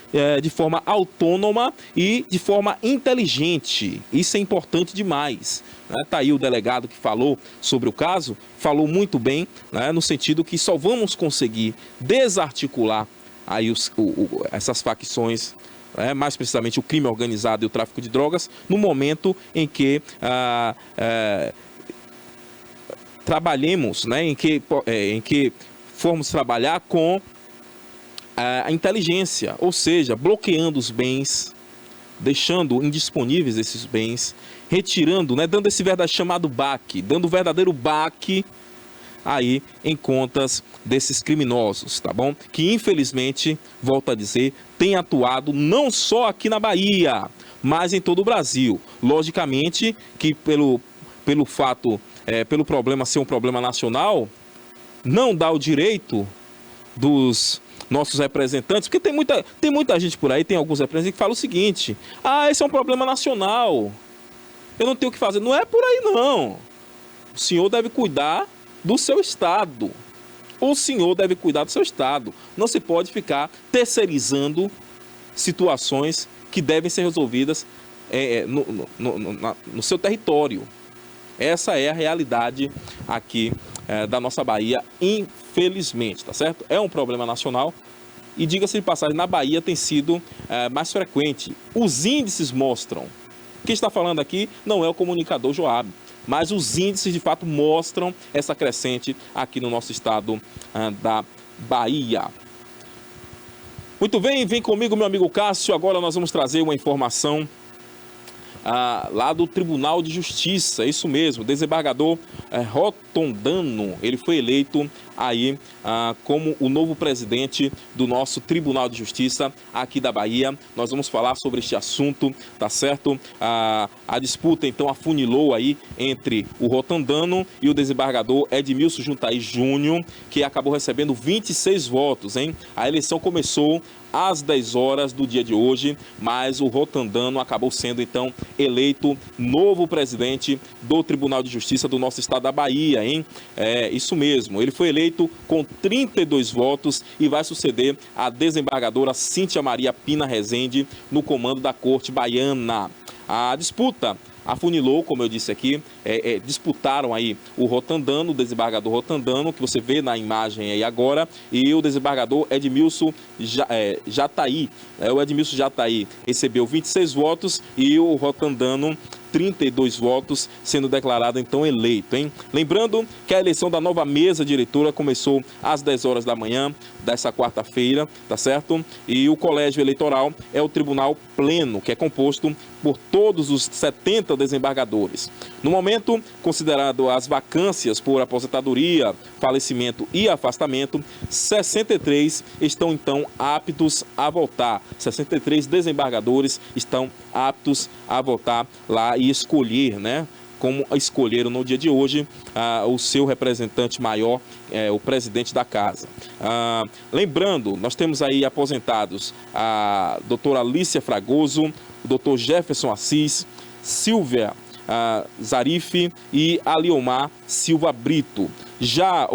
de forma autônoma e de forma inteligente. Isso é importante demais. Tá aí o delegado que falou sobre o caso, falou muito bem, no sentido que só vamos conseguir desarticular aí essas facções, mais precisamente o crime organizado e o tráfico de drogas, no momento em que trabalhemos, né, em que formos trabalhar com a inteligência, ou seja, bloqueando os bens, deixando indisponíveis esses bens, retirando, né, dando esse chamado baque, dando o verdadeiro baque aí em contas desses criminosos, tá bom? Que infelizmente, volto a dizer, tem atuado não só aqui na Bahia, mas em todo o Brasil. Logicamente que pelo fato, pelo problema ser um problema nacional, não dá o direito dos nossos representantes, porque tem muita gente por aí, tem alguns representantes que falam o seguinte: esse é um problema nacional, eu não tenho o que fazer. Não é por aí não. O senhor deve cuidar do seu estado. O senhor deve cuidar do seu estado. Não se pode ficar terceirizando situações que devem ser resolvidas no seu território. Essa é a realidade aqui da nossa Bahia, infelizmente, tá certo? É um problema nacional e, diga-se de passagem, na Bahia tem sido mais frequente. Os índices mostram. Quem está falando aqui não é o comunicador Joab, mas os índices de fato mostram essa crescente aqui no nosso estado da Bahia. Muito bem, vem comigo meu amigo Cássio, agora nós vamos trazer uma informação lá do Tribunal de Justiça, isso mesmo, o desembargador Rotondano, ele foi eleito aí como o novo presidente do nosso Tribunal de Justiça aqui da Bahia. Nós vamos falar sobre este assunto, tá certo? A disputa então afunilou aí entre o Rotondano e o desembargador Edmilson Juntaí Júnior, que acabou recebendo 26 votos, hein? A eleição começou às 10 horas do dia de hoje, mas o Rotondano acabou sendo então eleito novo presidente do Tribunal de Justiça do nosso estado da Bahia, hein? Isso mesmo, ele foi eleito com 32 votos e vai suceder a desembargadora Cíntia Maria Pina Rezende no comando da Corte Baiana. A disputa afunilou, como eu disse aqui, disputaram aí o Rotondano, o desembargador Rotondano, que você vê na imagem aí agora, e o desembargador Edmilson Jataí. O Edmilson Jataí recebeu 26 votos e o Rotondano 32 votos, sendo declarado então eleito, hein? Lembrando que a eleição da nova mesa diretora começou às 10 horas da manhã dessa quarta-feira, tá certo? E o colégio eleitoral é o tribunal pleno, que é composto por todos os 70 desembargadores. No momento, considerado as vacâncias por aposentadoria, falecimento e afastamento, 63 estão então aptos a votar. 63 desembargadores estão aptos a votar lá e escolher, né? Como escolheram no dia de hoje o seu representante maior, o presidente da casa. Lembrando, nós temos aí aposentados a doutora Alicia Fragoso, o doutor Jefferson Assis, Silvia Zarife e Aliomar Silva Brito. Já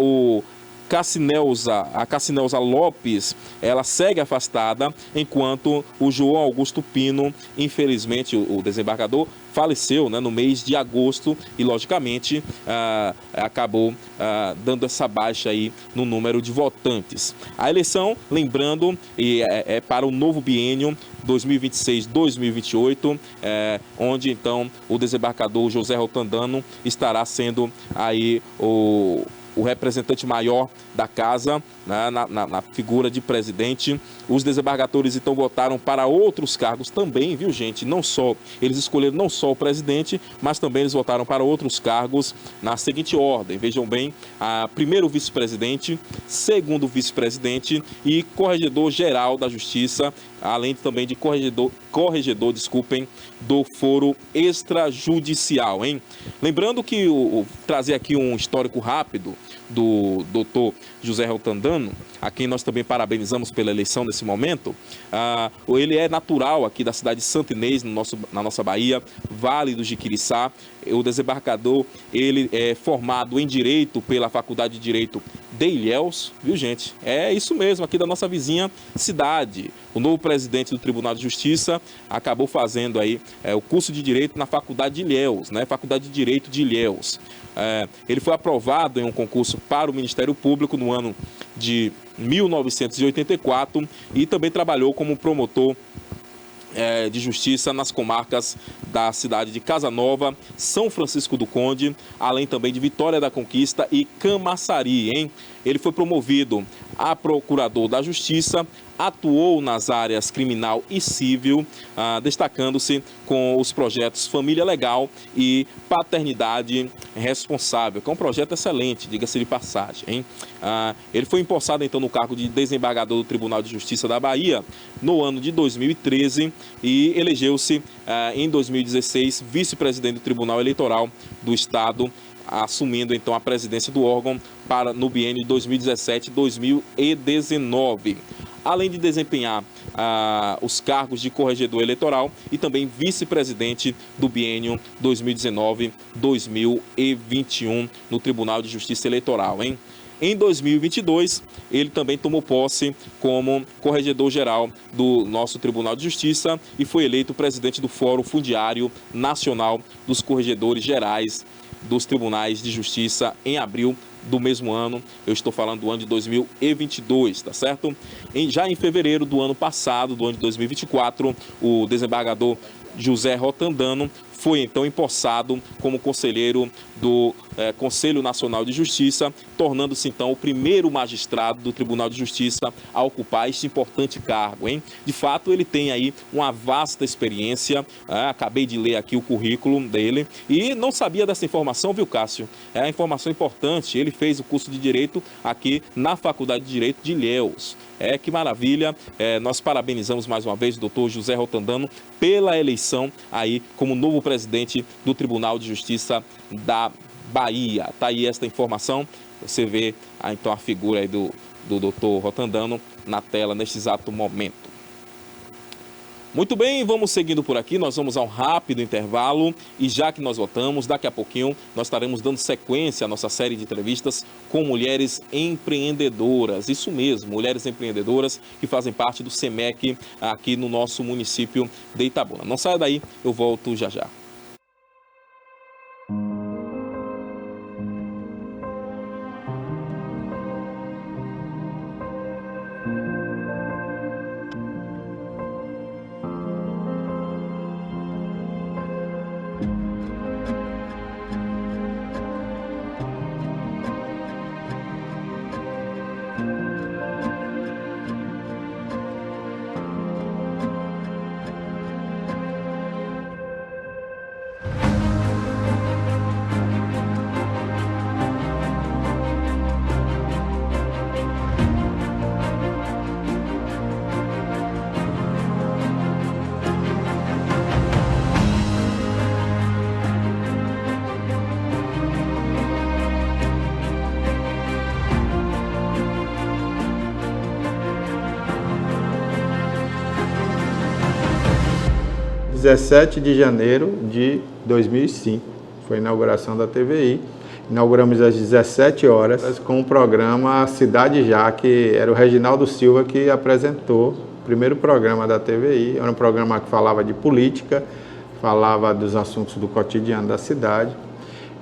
a Cassinelza Lopes, ela segue afastada, enquanto o João Augusto Pino, infelizmente o desembargador, faleceu, né, no mês de agosto e, logicamente, acabou dando essa baixa aí no número de votantes. A eleição, lembrando, é para o novo biênio 2026-2028, onde então o desembargador José Rotondano estará sendo aí o representante maior da casa, né, na figura de presidente. Os desembargadores então votaram para outros cargos também, viu gente? Eles escolheram não só o presidente, mas também eles votaram para outros cargos na seguinte ordem. Vejam bem, primeiro vice-presidente, segundo vice-presidente e corregedor-geral da Justiça, além também de corregedor, do foro extrajudicial, hein? Lembrando que trazer aqui um histórico rápido do doutor José Rotondano, a quem nós também parabenizamos pela eleição nesse momento. Ele é natural aqui da cidade de Santa Inês, na nossa Bahia, Vale do Jiquiriçá. O desembargador, ele é formado em Direito pela Faculdade de Direito de Ilhéus, viu gente? É isso mesmo, aqui da nossa vizinha cidade. O novo presidente do Tribunal de Justiça acabou fazendo aí o curso de Direito na Faculdade de Ilhéus, né? Faculdade de Direito de Ilhéus. Ele foi aprovado em um concurso concurso para o Ministério Público no ano de 1984 e também trabalhou como promotor de justiça nas comarcas da cidade de Casa Nova, São Francisco do Conde, além também de Vitória da Conquista e Camaçari, hein? Ele foi promovido a procurador da Justiça, atuou nas áreas criminal e civil, destacando-se com os projetos Família Legal e Paternidade Responsável, que é um projeto excelente, diga-se de passagem, hein? Ele foi empossado então no cargo de desembargador do Tribunal de Justiça da Bahia no ano de 2013 e elegeu-se em 2016 vice-presidente do Tribunal Eleitoral do Estado, assumindo então a presidência do órgão no biênio de 2017-2019. Além de desempenhar os cargos de corregedor eleitoral e também vice-presidente do biênio 2019-2021 no Tribunal de Justiça Eleitoral, hein? Em 2022, ele também tomou posse como corregedor-geral do nosso Tribunal de Justiça e foi eleito presidente do Fórum Fundiário Nacional dos Corregedores Gerais dos Tribunais de Justiça em abril do mesmo ano. Eu estou falando do ano de 2022, tá certo? Já em fevereiro do ano passado, do ano de 2024, o desembargador José Rotandano foi então empossado como conselheiro do Conselho Nacional de Justiça, tornando-se então o primeiro magistrado do Tribunal de Justiça a ocupar este importante cargo, hein? De fato, ele tem aí uma vasta experiência, acabei de ler aqui o currículo dele e não sabia dessa informação, viu, Cássio? É uma informação importante, ele fez o curso de Direito aqui na Faculdade de Direito de Ilhéus. Que maravilha, nós parabenizamos mais uma vez o doutor José Rotandano pela eleição aí como novo presidente do Tribunal de Justiça da Bahia. Tá aí esta informação, você vê então a figura aí do doutor Rotandano na tela neste exato momento. Muito bem, vamos seguindo por aqui, nós vamos a um rápido intervalo e já que nós voltamos, daqui a pouquinho nós estaremos dando sequência à nossa série de entrevistas com mulheres empreendedoras, isso mesmo, mulheres empreendedoras que fazem parte do SEMEC aqui no nosso município de Itabuna. Não saia daí, eu volto já já. Dia 17 de janeiro de 2005, foi a inauguração da TVI. Inauguramos às 17 horas com o programa Cidade Já, que era o Reginaldo Silva que apresentou o primeiro programa da TVI. Era um programa que falava de política, falava dos assuntos do cotidiano da cidade.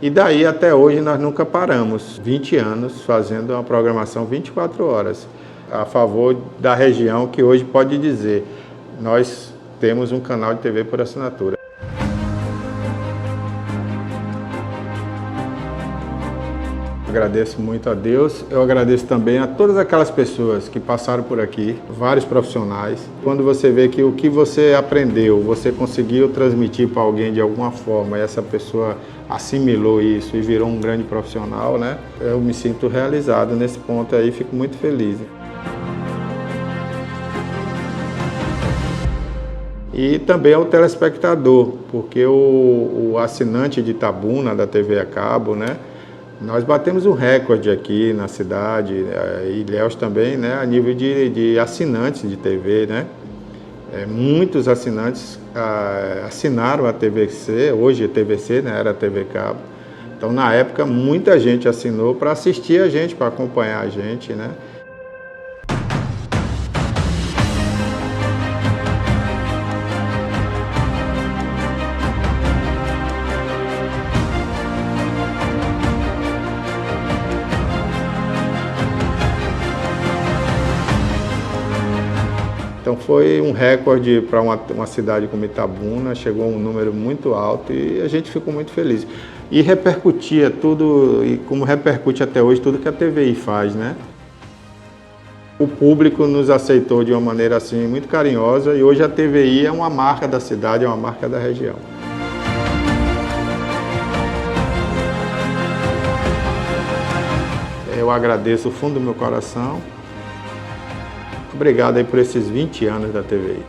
E daí até hoje nós nunca paramos, 20 anos fazendo uma programação 24 horas, a favor da região que hoje pode dizer, nós temos um canal de TV por assinatura. Agradeço muito a Deus, eu agradeço também a todas aquelas pessoas que passaram por aqui, vários profissionais. Quando você vê que o que você aprendeu, você conseguiu transmitir para alguém de alguma forma, e essa pessoa assimilou isso e virou um grande profissional, né? Eu me sinto realizado nesse ponto aí, fico muito feliz. E também ao telespectador, porque o assinante de Itabuna, da TV a cabo, né? Nós batemos um recorde aqui na cidade, Ilhéus também, né? A nível de assinantes de TV, né? Muitos assinantes assinaram a TVC, hoje é TVC, né? Era TV Cabo. Então, na época, muita gente assinou para assistir a gente, para acompanhar a gente, né? Então foi um recorde para uma cidade como Itabuna, chegou a um número muito alto e a gente ficou muito feliz. E repercutia tudo, e como repercute até hoje, tudo que a TVI faz, né? O público nos aceitou de uma maneira assim muito carinhosa e hoje a TVI é uma marca da cidade, é uma marca da região. Eu agradeço do fundo do meu coração. Obrigado aí por esses 20 anos da TVI.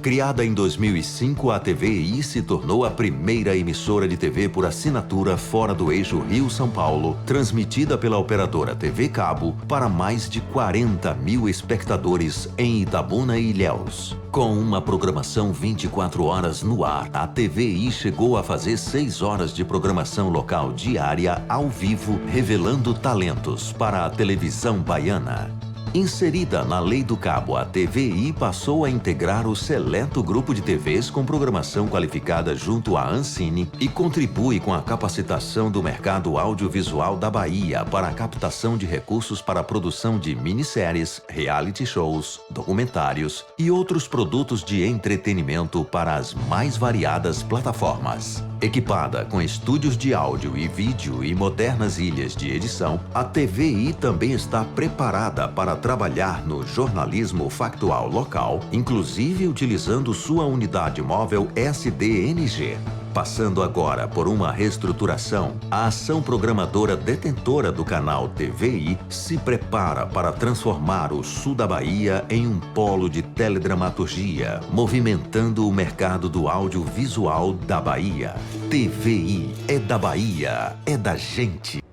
Criada em 2005, a TVI se tornou a primeira emissora de TV por assinatura fora do eixo Rio-São Paulo, transmitida pela operadora TV Cabo para mais de 40 mil espectadores em Itabuna e Ilhéus. Com uma programação 24 horas no ar, a TVI chegou a fazer 6 horas de programação local diária ao vivo, revelando talentos para a televisão baiana. Inserida na Lei do Cabo, a TVI passou a integrar o seleto grupo de TVs com programação qualificada junto à Ancine e contribui com a capacitação do mercado audiovisual da Bahia para a captação de recursos para a produção de minisséries, reality shows, documentários e outros produtos de entretenimento para as mais variadas plataformas. Equipada com estúdios de áudio e vídeo e modernas ilhas de edição, a TVI também está preparada para trabalhar no jornalismo factual local, inclusive utilizando sua unidade móvel SDNG. Passando agora por uma reestruturação, a ação programadora detentora do canal TVI se prepara para transformar o sul da Bahia em um polo de teledramaturgia, movimentando o mercado do audiovisual da Bahia. TVI é da Bahia, é da gente.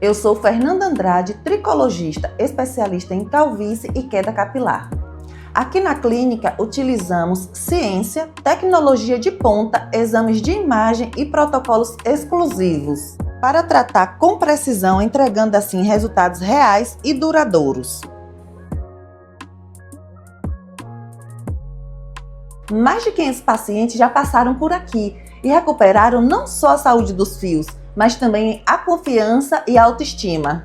Eu sou Fernanda Andrade, tricologista, especialista em calvície e queda capilar. Aqui na clínica utilizamos ciência, tecnologia de ponta, exames de imagem e protocolos exclusivos para tratar com precisão, entregando assim resultados reais e duradouros. Mais de 500 pacientes já passaram por aqui e recuperaram não só a saúde dos fios, mas também a confiança e a autoestima.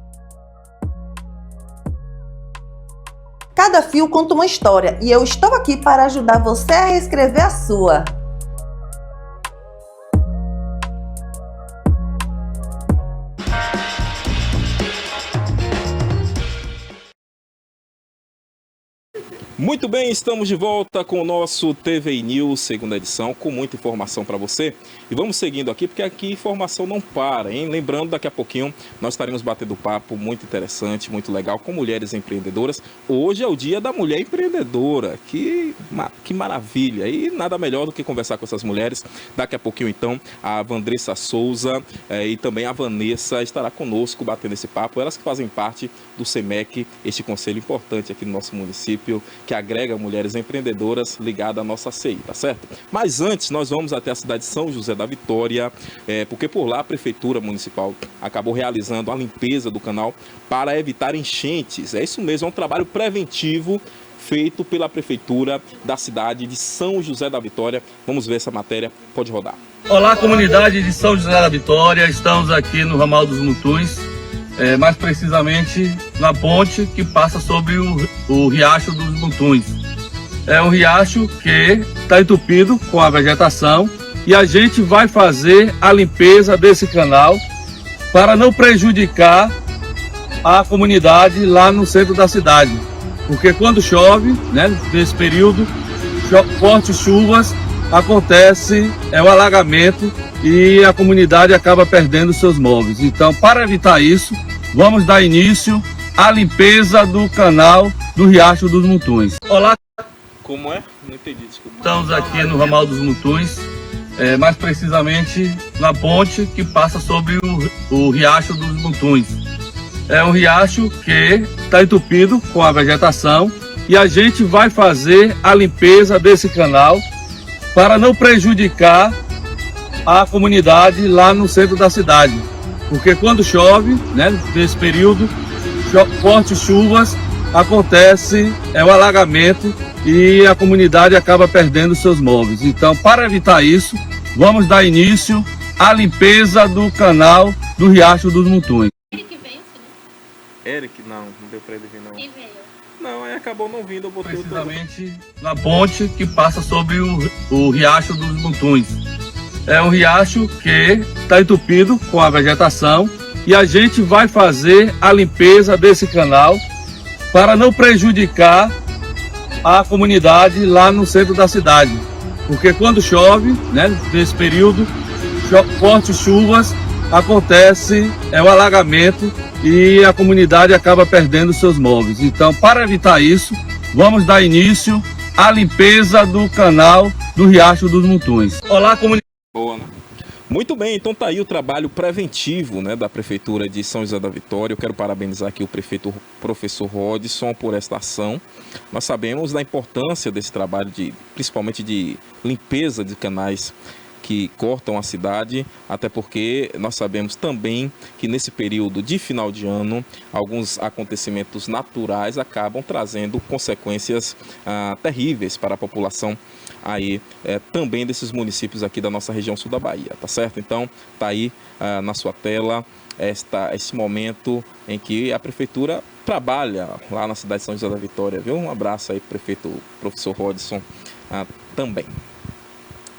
Cada fio conta uma história e eu estou aqui para ajudar você a reescrever a sua. Muito bem, estamos de volta com o nosso TVI News, segunda edição, com muita informação para você. E vamos seguindo aqui, porque aqui informação não para, hein? Lembrando, daqui a pouquinho nós estaremos batendo papo muito interessante, muito legal, com mulheres empreendedoras. Hoje é o dia da mulher empreendedora, que maravilha! E nada melhor do que conversar com essas mulheres. Daqui a pouquinho, então, a Vandressa Souza e também a Vanessa estará conosco batendo esse papo. Elas que fazem parte do CEMEC, este conselho importante aqui no nosso município, que agrega mulheres empreendedoras ligadas à nossa CI, tá certo? Mas antes, nós vamos até a cidade de São José da Vitória, porque por lá a Prefeitura Municipal acabou realizando a limpeza do canal para evitar enchentes. É isso mesmo, é um trabalho preventivo feito pela Prefeitura da cidade de São José da Vitória. Vamos ver essa matéria, pode rodar. Olá, comunidade de São José da Vitória, estamos aqui no ramal dos Mutuns, mais precisamente na ponte que passa sobre o Riacho dos Mutuns. É um riacho que está entupido com a vegetação e a gente vai fazer a limpeza desse canal para não prejudicar a comunidade lá no centro da cidade. Porque quando chove, né, nesse período, fortes chuvas, acontece o alagamento e a comunidade acaba perdendo seus móveis. Então, para evitar isso, vamos dar início à limpeza do canal do Riacho dos Mutuns. Olá! Como é? Não entendi, desculpa. Estamos aqui no ramal dos Mutuns, mais precisamente na ponte que passa sobre o Riacho dos Mutuns. É um riacho que está entupido com a vegetação e a gente vai fazer a limpeza desse canal para não prejudicar a comunidade lá no centro da cidade. Porque quando chove, né, nesse período, fortes chuvas, acontece o alagamento e a comunidade acaba perdendo seus móveis. Então, para evitar isso, vamos dar início à limpeza do canal do Riacho dos Mutuns. Eric, não deu pra ele vir não. Quem veio? Não, aí acabou não vindo, eu botei Precisamente na ponte que passa sobre o Riacho dos Mutuns. É um riacho que está entupido com a vegetação e a gente vai fazer a limpeza desse canal para não prejudicar a comunidade lá no centro da cidade. Porque quando chove, né, nesse período, fortes chuvas, acontece o alagamento e a comunidade acaba perdendo seus móveis. Então, para evitar isso, vamos dar início à limpeza do canal do Riacho dos Mutuns. Olá, comunidade. Boa, né? Muito bem, então tá aí o trabalho preventivo, né, da Prefeitura de São José da Vitória. Eu quero parabenizar aqui o prefeito professor Rodson por esta ação. Nós sabemos da importância desse trabalho, principalmente de limpeza de canais que cortam a cidade, até porque nós sabemos também que nesse período de final de ano, alguns acontecimentos naturais acabam trazendo consequências terríveis para a população aí também desses municípios aqui da nossa região sul da Bahia, tá certo? Então, tá aí na sua tela esse momento em que a prefeitura trabalha lá na cidade de São José da Vitória, viu? Um abraço aí, prefeito professor Rodson também.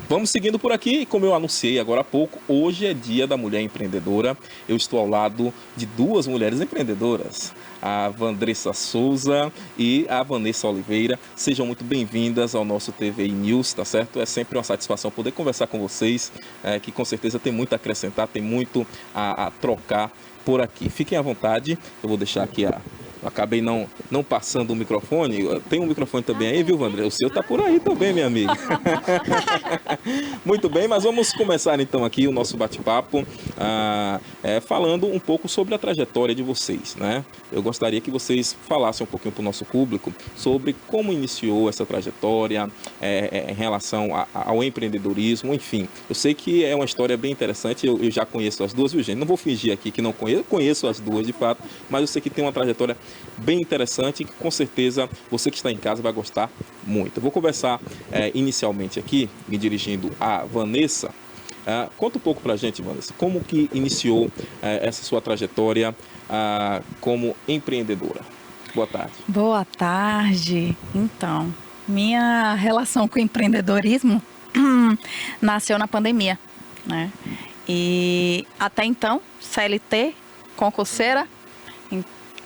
Vamos seguindo por aqui, e como eu anunciei agora há pouco, hoje é dia da mulher empreendedora. Eu estou ao lado de duas mulheres empreendedoras, a Vandressa Souza e a Vanessa Oliveira. Sejam muito bem-vindas ao nosso TVI News, tá certo? É sempre uma satisfação poder conversar com vocês, que com certeza tem muito a acrescentar, tem muito a trocar por aqui. Fiquem à vontade, eu vou deixar aqui acabei não passando o microfone. Tem um microfone também aí, viu, Vandré? O seu tá por aí também, minha amiga. Muito bem, mas vamos começar então aqui o nosso bate-papo falando um pouco sobre a trajetória de vocês, né? Eu gostaria que vocês falassem um pouquinho para o nosso público sobre como iniciou essa trajetória em relação ao empreendedorismo, enfim. Eu sei que é uma história bem interessante, eu já conheço as duas, viu, gente? Não vou fingir aqui que não conheço, conheço as duas de fato, mas eu sei que tem uma trajetória bem interessante que com certeza você que está em casa vai gostar muito. Eu vou conversar inicialmente aqui, me dirigindo a Vanessa. Conta um pouco pra gente, Vanessa, como que iniciou essa sua trajetória como empreendedora? Boa tarde. Boa tarde. Então, minha relação com o empreendedorismo nasceu na pandemia, né? E até então, CLT, concurseira,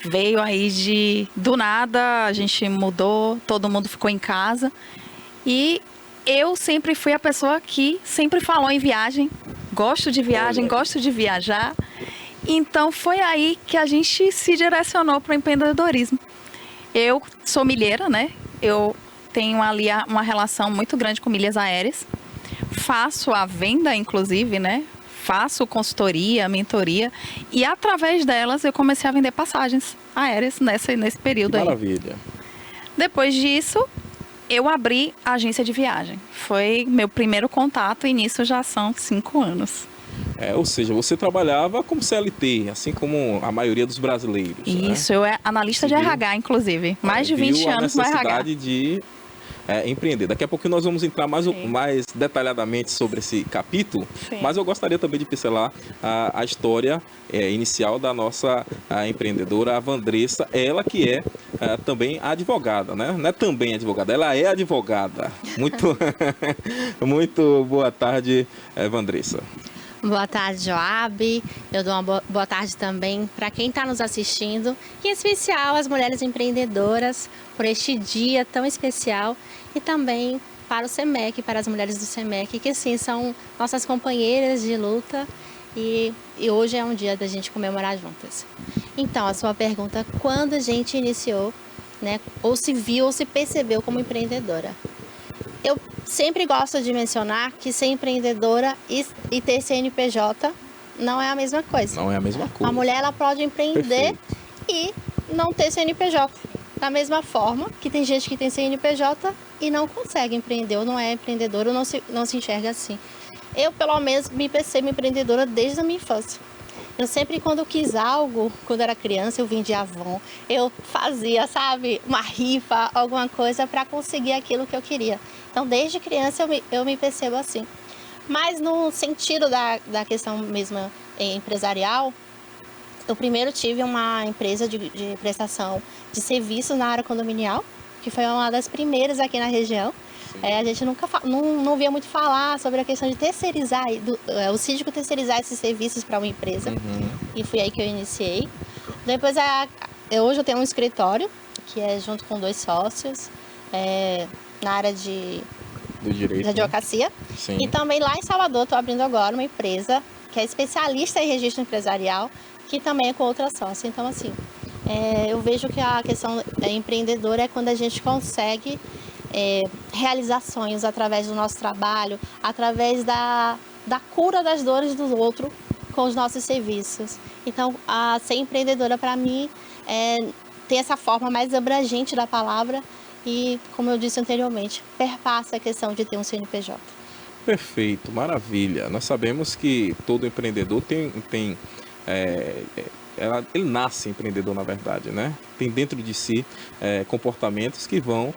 veio aí do nada, a gente mudou, todo mundo ficou em casa e eu sempre fui a pessoa que sempre falou em viagem, gosto de viagem, gosto de viajar, então foi aí que a gente se direcionou para o empreendedorismo. Eu sou milheira, né? Eu tenho ali uma relação muito grande com milhas aéreas, faço a venda inclusive, né? Faço consultoria, mentoria e através delas eu comecei a vender passagens aéreas nesse período aí. Maravilha. Depois disso, eu abri a agência de viagem. Foi meu primeiro contato e nisso já são 5 anos. Ou seja, você trabalhava como CLT, assim como a maioria dos brasileiros. Isso, né? Eu analista de RH, inclusive. Mais de 20 anos no RH. A necessidade de empreender. Daqui a pouco nós vamos entrar mais detalhadamente sobre esse capítulo, mas eu gostaria também de pincelar a história inicial da nossa empreendedora, a Vandressa, ela que é também advogada, né? Não é também advogada, ela é advogada. Muito, muito boa tarde, Vandressa. Boa tarde, Joab. Eu dou uma boa tarde também para quem está nos assistindo, em especial as mulheres empreendedoras, por este dia tão especial, e também para o SEMEC, para as mulheres do SEMEC, que sim, são nossas companheiras de luta e hoje é um dia da gente comemorar juntas. Então, a sua pergunta, quando a gente iniciou, né, ou se viu ou se percebeu como empreendedora? Eu sempre gosto de mencionar que ser empreendedora e ter CNPJ não é a mesma coisa. Não é a mesma coisa. A mulher ela pode empreender e não ter CNPJ. Da mesma forma que tem gente que tem CNPJ e não consegue empreender, ou não é empreendedora, ou não se enxerga assim. Eu, pelo menos, me percebo empreendedora desde a minha infância. Eu sempre, quando eu quis algo, quando era criança, eu vendia Avon, eu fazia, sabe, uma rifa, alguma coisa para conseguir aquilo que eu queria. Então, desde criança, eu me percebo assim. Mas no sentido da questão mesmo empresarial, eu primeiro tive uma empresa de prestação de serviços na área condominial, que foi uma das primeiras aqui na região. A gente nunca não via muito falar sobre a questão de terceirizar, o síndico terceirizar esses serviços para uma empresa. E foi aí que eu iniciei. Depois, hoje eu tenho um escritório, que é junto com 2 sócios, na área do direito, de advocacia. Sim. E também lá em Salvador estou abrindo agora uma empresa que é especialista em registro empresarial, que também é com outra sócia. Então, assim, eu vejo que a questão empreendedora é quando a gente consegue realizar sonhos através do nosso trabalho, através da cura das dores do outro com os nossos serviços. Então, ser empreendedora, para mim, tem essa forma mais abrangente da palavra e, como eu disse anteriormente, perpassa a questão de ter um CNPJ. Perfeito, maravilha. Nós sabemos que todo empreendedor ele nasce empreendedor, na verdade, né? Tem dentro de si comportamentos que vão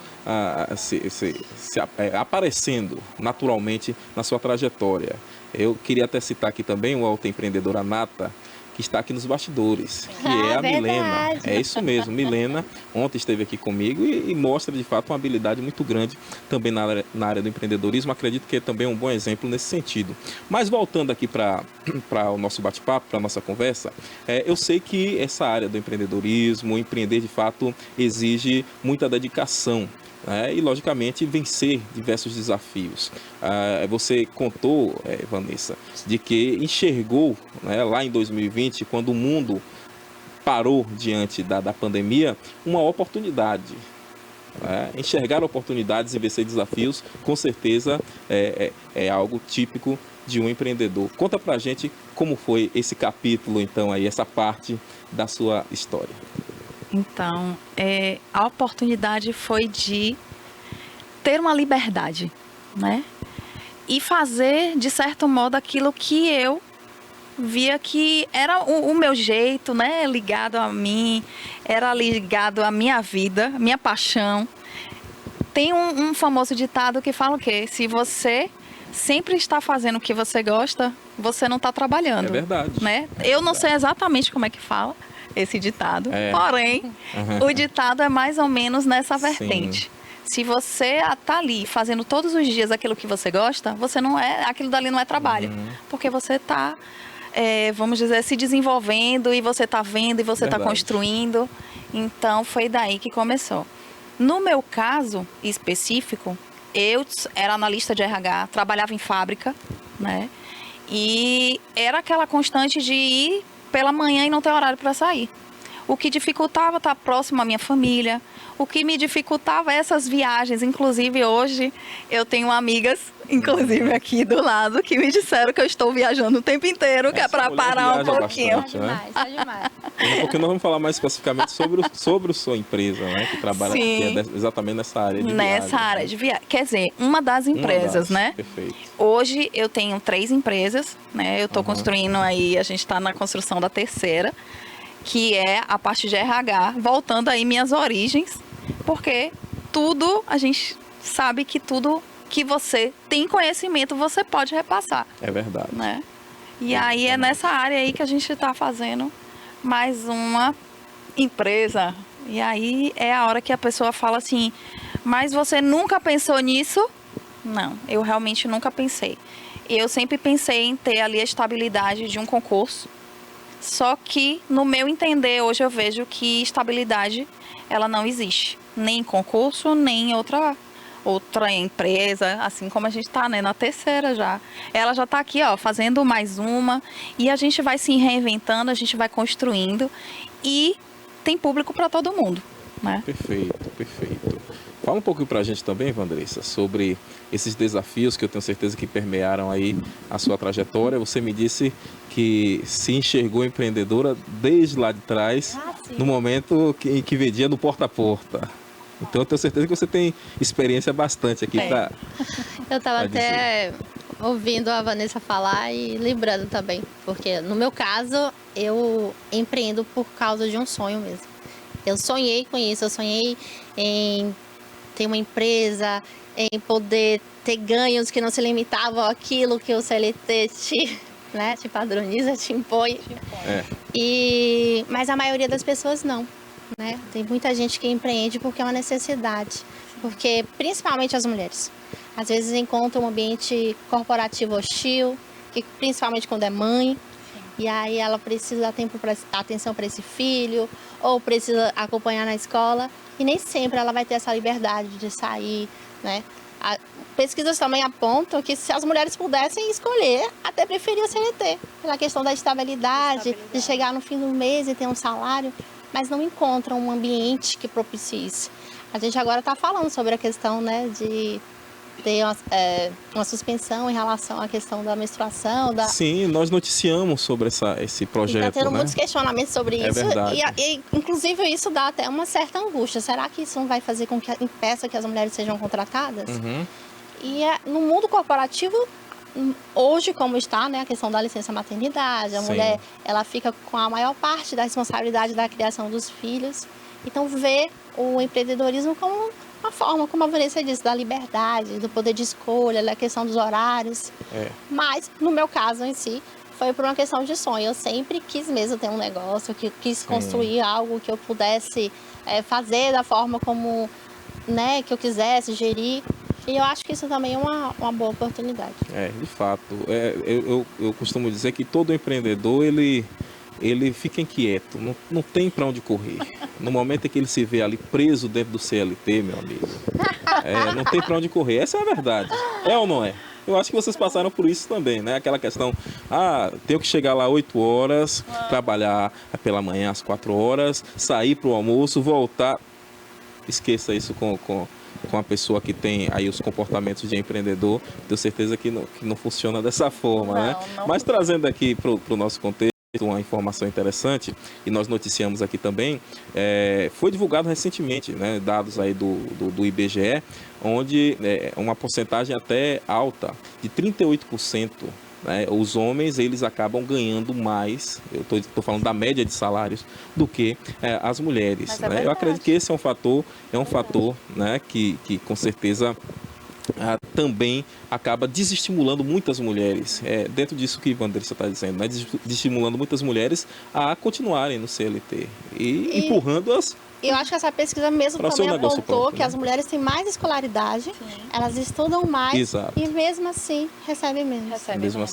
aparecendo naturalmente na sua trajetória. Eu queria até citar aqui também o autoempreendedora nata, que está aqui nos bastidores, que é a Milena. É isso mesmo, Milena ontem esteve aqui comigo e mostra de fato uma habilidade muito grande também na área do empreendedorismo. Acredito que é também um bom exemplo nesse sentido. Mas voltando aqui para o nosso bate-papo, para a nossa conversa, eu sei que essa área do empreendedorismo, empreender de fato exige muita dedicação. E, logicamente, vencer diversos desafios. Você contou, Vanessa, de que enxergou, lá em 2020, quando o mundo parou diante da pandemia, uma oportunidade. Enxergar oportunidades e vencer desafios, com certeza, é algo típico de um empreendedor. Conta pra gente como foi esse capítulo, então, aí, essa parte da sua história. Então, a oportunidade foi de ter uma liberdade, né? E fazer, de certo modo, aquilo que eu via que era o meu jeito, né? Ligado a mim, era ligado à minha vida, minha paixão. Tem um famoso ditado que fala o quê? Se você sempre está fazendo o que você gosta, você não está trabalhando. É verdade. Né? Eu não sei exatamente como é que fala esse ditado, porém, o ditado é mais ou menos nessa vertente. Sim. Se você está ali fazendo todos os dias aquilo que você gosta, você não aquilo dali não é trabalho, porque você está, vamos dizer, se desenvolvendo e você está vendo e você está construindo. Então, foi daí que começou. No meu caso específico, eu era analista de RH, trabalhava em fábrica, né? E era aquela constante de ir pela manhã e não ter horário para sair. O que dificultava estar próximo à minha família, o que me dificultava essas viagens. Inclusive, hoje, eu tenho amigas, inclusive aqui do lado, que me disseram que eu estou viajando o tempo inteiro, que é para parar um pouquinho. Bastante, né? Tá demais. Porque nós vamos falar mais especificamente sobre a sua empresa, né? Que trabalha que exatamente nessa área de viagem. Nessa área de viagem. Quer dizer, uma das empresas, né? Perfeito. Hoje, eu tenho 3 empresas, né? Eu estou construindo aí, a gente está na construção da 3ª, que é a parte de RH, voltando aí minhas origens, porque tudo, a gente sabe que tudo que você tem conhecimento, você pode repassar. É verdade. Né? E aí é nessa área aí que a gente está fazendo mais uma empresa. E aí é a hora que a pessoa fala assim, mas você nunca pensou nisso? Não, eu realmente nunca pensei. Eu sempre pensei em ter ali a estabilidade de um concurso. Só que, no meu entender, hoje eu vejo que estabilidade, ela não existe. Nem em concurso, nem em outra empresa, assim como a gente está, né, na 3ª já. Ela já está aqui, ó, fazendo mais uma, e a gente vai se reinventando, a gente vai construindo, e tem público para todo mundo. né? Perfeito, perfeito. Fala um pouquinho pra gente também, Vandressa, sobre esses desafios que eu tenho certeza que permearam aí a sua trajetória. Você me disse que se enxergou empreendedora desde lá de trás, no momento em que vendia no porta a porta. Então eu tenho certeza que você tem experiência bastante aqui para. Eu estava até ouvindo a Vanessa falar e lembrando também, porque no meu caso eu empreendo por causa de um sonho mesmo. Eu sonhei com isso, eu sonhei em ter uma empresa, em poder ter ganhos que não se limitavam àquilo que o CLT te padroniza, te impõe. Mas a maioria das pessoas não. Né? Tem muita gente que empreende porque é uma necessidade, porque principalmente as mulheres às vezes encontram um ambiente corporativo hostil, que principalmente quando é mãe, e aí ela precisa dar atenção para esse filho, ou precisa acompanhar na escola, e nem sempre ela vai ter essa liberdade de sair, né? Pesquisas também apontam que se as mulheres pudessem escolher, até preferiam o CLT, pela questão da estabilidade, de chegar no fim do mês e ter um salário, mas não encontram um ambiente que propicie isso. A gente agora está falando sobre a questão, né, de ter uma suspensão em relação à questão da menstruação. Sim, nós noticiamos sobre esse projeto. Está tendo muitos questionamentos sobre isso. Verdade. E, inclusive, isso dá até uma certa angústia. Será que isso não vai fazer com que impeça que as mulheres sejam contratadas? Uhum. E no mundo corporativo, hoje, como está, né, a questão da licença maternidade, a mulher ela fica com a maior parte da responsabilidade da criação dos filhos. Então, vê o empreendedorismo como uma forma, como a Vanessa disse, da liberdade, do poder de escolha, da questão dos horários. Mas, no meu caso em si, foi por uma questão de sonho. Eu sempre quis mesmo ter um negócio, que quis construir algo que eu pudesse fazer da forma como, né, que eu quisesse, gerir. E eu acho que isso também é uma boa oportunidade. De fato. Eu costumo dizer que todo empreendedor, ele fica inquieto, não tem para onde correr. No momento em que ele se vê ali preso dentro do CLT, meu amigo, não tem para onde correr. Essa é a verdade. É ou não é? Eu acho que vocês passaram por isso também, né? Aquela questão, tenho que chegar lá 8 horas, trabalhar pela manhã às 4 horas, sair para o almoço, voltar. Esqueça isso com a pessoa que tem aí os comportamentos de empreendedor. Tenho certeza que não funciona dessa forma, né? Mas trazendo aqui para o nosso contexto uma informação interessante, e nós noticiamos aqui também, foi divulgado recentemente, né, dados aí do IBGE, onde uma porcentagem até alta, de 38%, né, os homens eles acabam ganhando mais, eu estou falando da média de salários, do que as mulheres. Né? Eu acredito que esse é um fator né, que com certeza também acaba desestimulando muitas mulheres, dentro disso que Vandressa está dizendo, né? Desestimulando muitas mulheres a continuarem no CLT e empurrando-as. Eu acho que essa pesquisa mesmo também apontou que as mulheres têm mais escolaridade, elas estudam mais e mesmo assim recebem menos.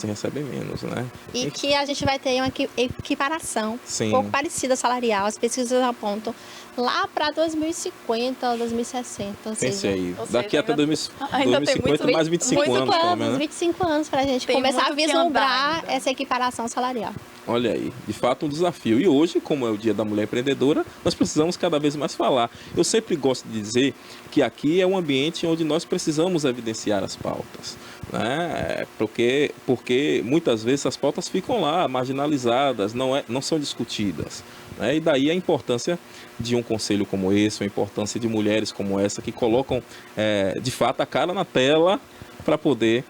Recebem menos, né? E que a gente vai ter uma equiparação um pouco parecida salarial. As pesquisas apontam lá para 2050 ou 2060. Pense aí, daqui até 2050 mais 25 anos, pelo menos. 25 anos para a gente começar a vislumbrar essa equiparação salarial. Olha aí, de fato um desafio. E hoje, como é o Dia da Mulher Empreendedora, nós precisamos cada vez mais falar. Eu sempre gosto de dizer que aqui é um ambiente onde nós precisamos evidenciar as pautas, né? Porque muitas vezes as pautas ficam lá, marginalizadas, não são discutidas. Né? E daí a importância de um conselho como esse, a importância de mulheres como essa, que colocam de fato a cara na tela para poder,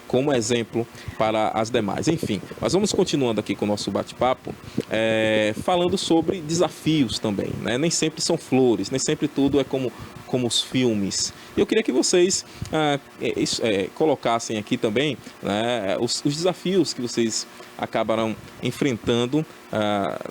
como exemplo para as demais. Enfim, mas vamos continuando aqui com o nosso bate-papo, falando sobre desafios também, né? Nem sempre são flores, nem sempre tudo é como os filmes. Eu queria que vocês colocassem aqui também, né, os desafios que vocês acabaram enfrentando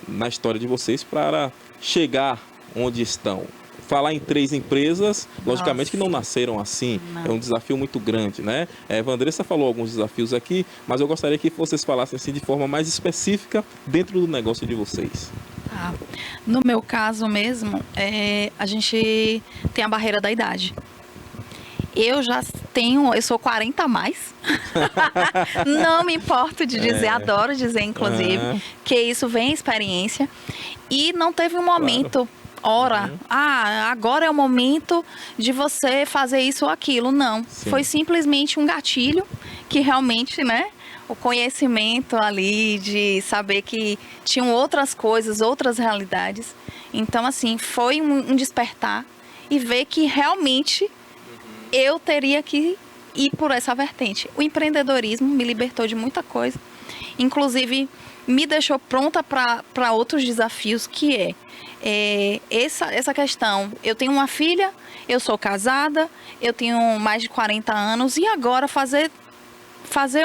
na história de vocês para chegar onde estão. Falar em 3 empresas, logicamente que não nasceram assim, é um desafio muito grande, né? Vandressa falou alguns desafios aqui, mas eu gostaria que vocês falassem assim de forma mais específica dentro do negócio de vocês. No meu caso mesmo, a gente tem a barreira da idade. Eu sou 40 a mais. Não me importo de dizer, adoro dizer, inclusive, que isso vem experiência. E não teve um momento... hora. Agora é o momento de você fazer isso ou aquilo. Não. Sim. Foi simplesmente um gatilho que realmente, né? O conhecimento ali de saber que tinham outras coisas, outras realidades. Então, assim, foi um despertar e ver que realmente eu teria que ir por essa vertente. O empreendedorismo me libertou de muita coisa. Inclusive, me deixou pronta para outros desafios, que essa questão. Eu tenho uma filha, eu sou casada, eu tenho mais de 40 anos, e agora fazer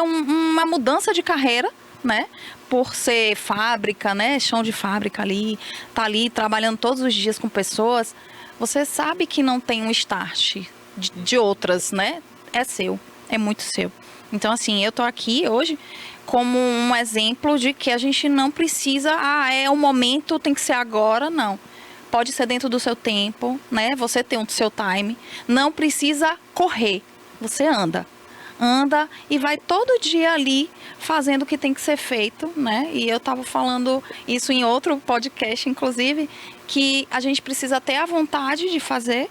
uma mudança de carreira, né? Por ser fábrica, né? Chão de fábrica ali, tá ali trabalhando todos os dias com pessoas. Você sabe que não tem um start de outras, né? É seu, é muito seu. Então, assim, eu tô aqui hoje como um exemplo de que a gente não precisa, é o momento, tem que ser agora, não. Pode ser dentro do seu tempo, né? Você tem o seu time. Não precisa correr, você anda e vai todo dia ali fazendo o que tem que ser feito, né? E eu estava falando isso em outro podcast, inclusive, que a gente precisa ter a vontade de fazer,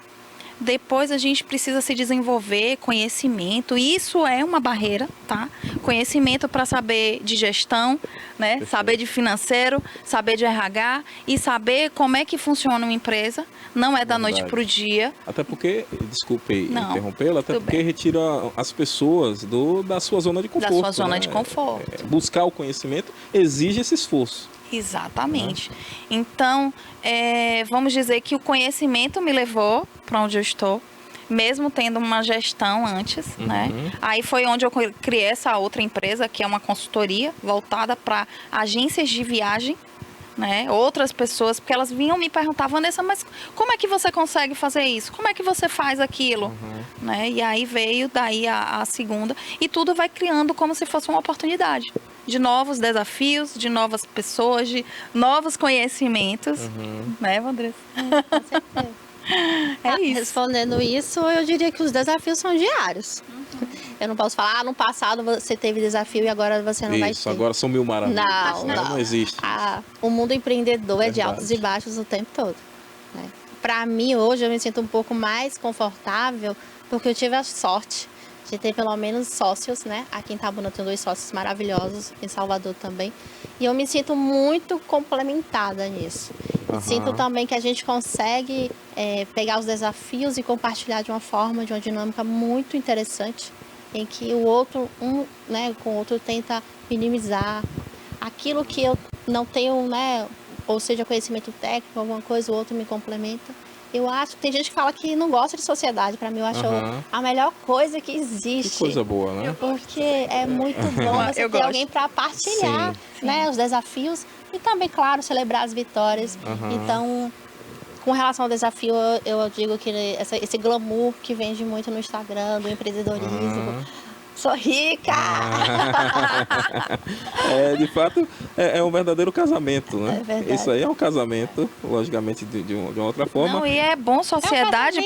depois a gente precisa se desenvolver, conhecimento, isso é uma barreira, tá? Conhecimento para saber de gestão, né? Perfeito. Saber de financeiro, saber de RH e saber como é que funciona uma empresa. Não é da noite para o dia. Até porque, desculpe interrompê-la, até porque retira as pessoas da sua zona de conforto. Da sua zona de conforto. Buscar o conhecimento exige esse esforço. Exatamente. Então, vamos dizer que o conhecimento me levou para onde eu estou, mesmo tendo uma gestão antes, né? Aí foi onde eu criei essa outra empresa, que é uma consultoria voltada para agências de viagem, né? Outras pessoas, porque elas vinham me perguntar, Vanessa, mas como é que você consegue fazer isso? Como é que você faz aquilo? Né? E aí veio daí a segunda, e tudo vai criando como se fosse uma oportunidade de novos desafios, de novas pessoas, de novos conhecimentos, né, Vanessa? Com certeza. É isso. Respondendo isso, eu diria que os desafios são diários. Eu não posso falar, no passado você teve desafio e agora você não vai ter. Isso, agora são mil maravilhas. Não existe. O mundo empreendedor é de altos e baixos o tempo todo. Né? Para mim, hoje, eu me sinto um pouco mais confortável porque eu tive a sorte de ter pelo menos sócios, né? Aqui em Itabuna eu tenho 2 sócios maravilhosos, em Salvador também. E eu me sinto muito complementada nisso. Sinto também que a gente consegue pegar os desafios e compartilhar de uma forma, de uma dinâmica muito interessante, em que o outro, né, com o outro tenta minimizar aquilo que eu não tenho, né? Ou seja, conhecimento técnico, alguma coisa, o outro me complementa. Eu acho, tem gente que fala que não gosta de sociedade, para mim eu acho a melhor coisa que existe. Que coisa boa, né? Porque é muito bom você ter alguém para partilhar, né, os desafios e também, claro, celebrar as vitórias. Então, com relação ao desafio, eu digo que esse glamour que vende muito no Instagram, do empreendedorismo, sou rica! De fato, é um verdadeiro casamento, né? É verdade. Isso aí é um casamento, logicamente, de uma outra forma. Não, e é bom sociedade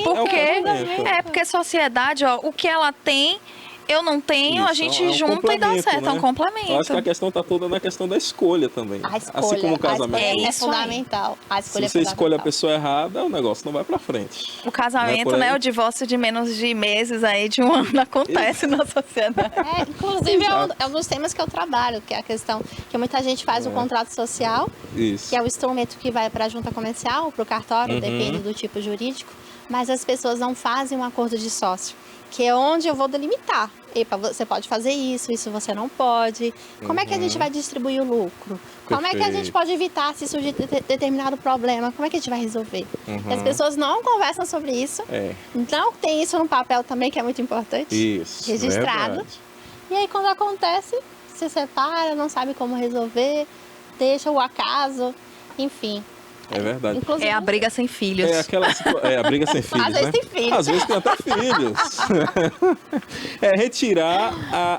porque sociedade, ó, o que ela tem, eu não tenho, a gente junta e dá certo, né? é um complemento. Eu acho que a questão está toda na questão da escolha também. A escolha, assim como o casamento. é fundamental. A escolha Se você escolhe a pessoa errada, o negócio não vai para frente. O casamento, né? O divórcio de menos de meses aí, de um ano, acontece na sociedade. Inclusive, é um dos temas que eu trabalho, que é a questão que muita gente faz o contrato social, que é o instrumento que vai para a junta comercial, para o cartório, depende do tipo jurídico, mas as pessoas não fazem um acordo de sócio, que é onde eu vou delimitar. Epa, você pode fazer isso você não pode. Como é que a gente vai distribuir o lucro? Como é que a gente pode evitar se surgir determinado problema? Como é que a gente vai resolver? As pessoas não conversam sobre isso. Não tem isso no papel também, que é muito importante. Isso, registrado. E aí, quando acontece, se separa, não sabe como resolver, deixa o acaso, enfim. É verdade. Inclusive, é a briga sem filhos. A briga sem filhos, Às vezes tem filhos. Às vezes tem até filhos. Retirar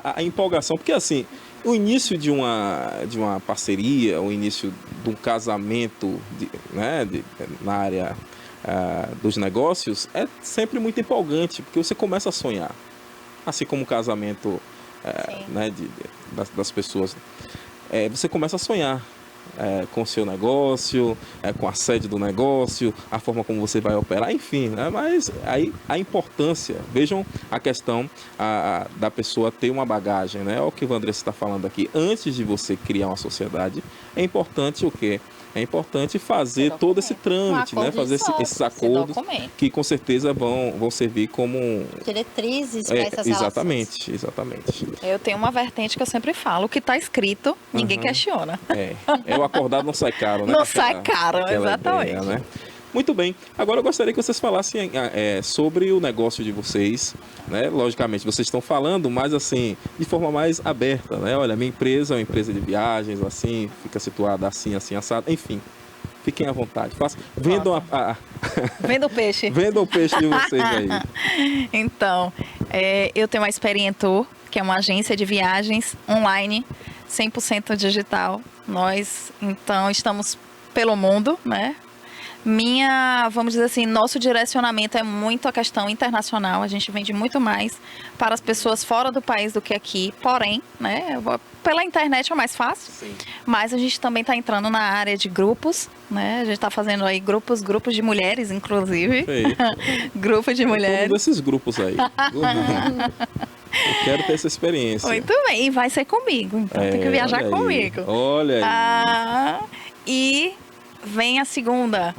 a empolgação. Porque assim, o início de uma parceria, o início de um casamento na área dos negócios é sempre muito empolgante, porque você começa a sonhar. Assim como o casamento das pessoas. Você começa a sonhar. com o seu negócio, com a sede do negócio, a forma como você vai operar, enfim, né? Mas aí a importância, vejam a questão da pessoa ter uma bagagem, né? Olha o que o Vandressa está falando aqui. Antes de você criar uma sociedade, é importante o quê? É importante fazer todo esse trâmite, né? Fazer esses acordos que com certeza vão servir como diretrizes para essas exatamente, exatamente. Eu tenho uma vertente que eu sempre falo, o que está escrito, ninguém questiona. É o acordado não sai caro, né? Não sai caro, exatamente. Ideia, né? Muito bem. Agora eu gostaria que vocês falassem sobre o negócio de vocês, né? Logicamente, vocês estão falando, mas assim, de forma mais aberta, né? Olha, minha empresa é uma empresa de viagens, assim, fica situada assim, assim, assado, enfim. Fiquem à vontade. Vendam Venda o peixe. Vendam o peixe de vocês aí. Então, eu tenho a Experientour, que é uma agência de viagens online, 100% digital. Nós, então, estamos pelo mundo, né? Vamos dizer assim, nosso direcionamento é muito a questão internacional. A gente vende muito mais para as pessoas fora do país do que aqui. Porém, né, pela internet é mais fácil. Sim. Mas a gente também está entrando na área de grupos, né? A gente está fazendo aí grupos de mulheres, inclusive. Grupo de mulheres. Todos esses grupos aí. Eu quero ter essa experiência. Muito bem, e vai ser comigo. Então tem que viajar comigo. Olha aí. E vem a segunda.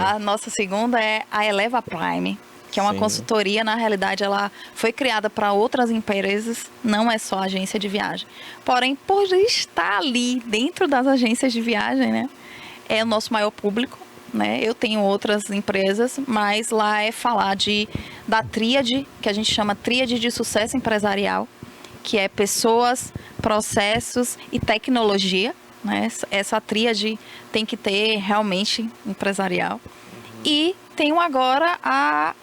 A nossa segunda é a Eleva Prime, que é uma consultoria. Na realidade, ela foi criada para outras empresas, não é só agência de viagem. Porém, por estar ali dentro das agências de viagem, né, é o nosso maior público, né? Eu tenho outras empresas, mas lá é falar da tríade, que a gente chama tríade de sucesso empresarial, que é pessoas, processos e tecnologia. Né? Essa tríade tem que ter realmente empresarial. E tenho agora a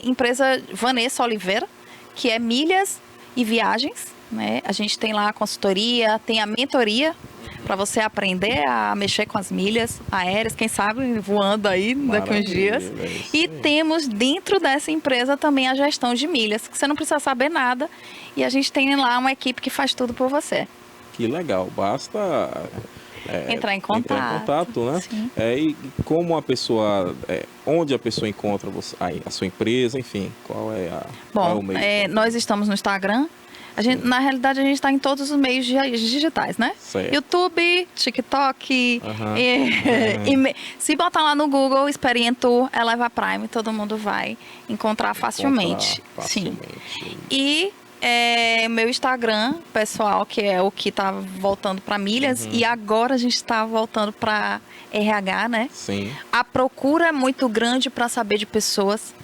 empresa Vanessa Oliveira, que é milhas e viagens. Né? A gente tem lá a consultoria, tem a mentoria para você aprender a mexer com as milhas aéreas, quem sabe voando aí daqui uns dias. E temos dentro dessa empresa também a gestão de milhas, que você não precisa saber nada e a gente tem lá uma equipe que faz tudo por você. Que legal, basta entrar em contato, né? E como a pessoa, onde a pessoa encontra a sua empresa, enfim, qual é o meio? Nós estamos no Instagram. Na realidade, a gente está em todos os meios digitais, né? Certo. YouTube, TikTok. Se botar lá no Google, Experientour, Eleva Prime, todo mundo vai encontrar facilmente. Sim. E meu Instagram pessoal, que é o que está voltando para milhas, e agora a gente está voltando para RH, né? Sim. A procura é muito grande para saber de pessoas.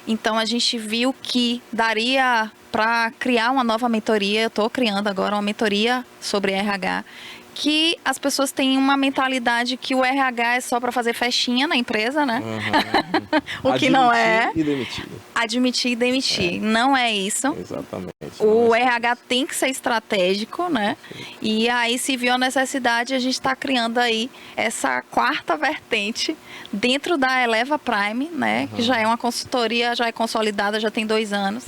Então a gente viu que daria para criar uma nova mentoria. Eu estou criando agora uma mentoria sobre RH, que as pessoas têm uma mentalidade que o RH é só para fazer festinha na empresa, né? O que não é. Admitir e demitir. Não é isso. Exatamente. O RH tem que ser estratégico, né? E aí se viu a necessidade, a gente está criando aí essa quarta vertente dentro da Eleva Prime, né? Que já é uma consultoria, já é consolidada, já tem 2 anos.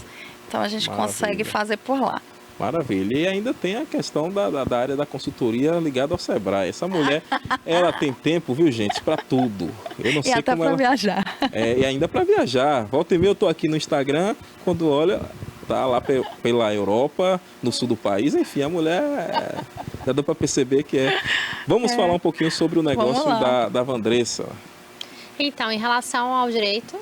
Então a gente consegue fazer por lá. Maravilha. E ainda tem a questão da área da consultoria ligada ao Sebrae. Essa mulher, ela tem tempo, viu, gente, para tudo. Eu não sei até como para viajar. E ainda para viajar. Volta e meia eu tô aqui no Instagram, quando olha, tá lá pela Europa, no sul do país. Enfim, a mulher já deu para perceber que é. Vamos falar um pouquinho sobre o negócio da Vandressa. Então, em relação ao direito,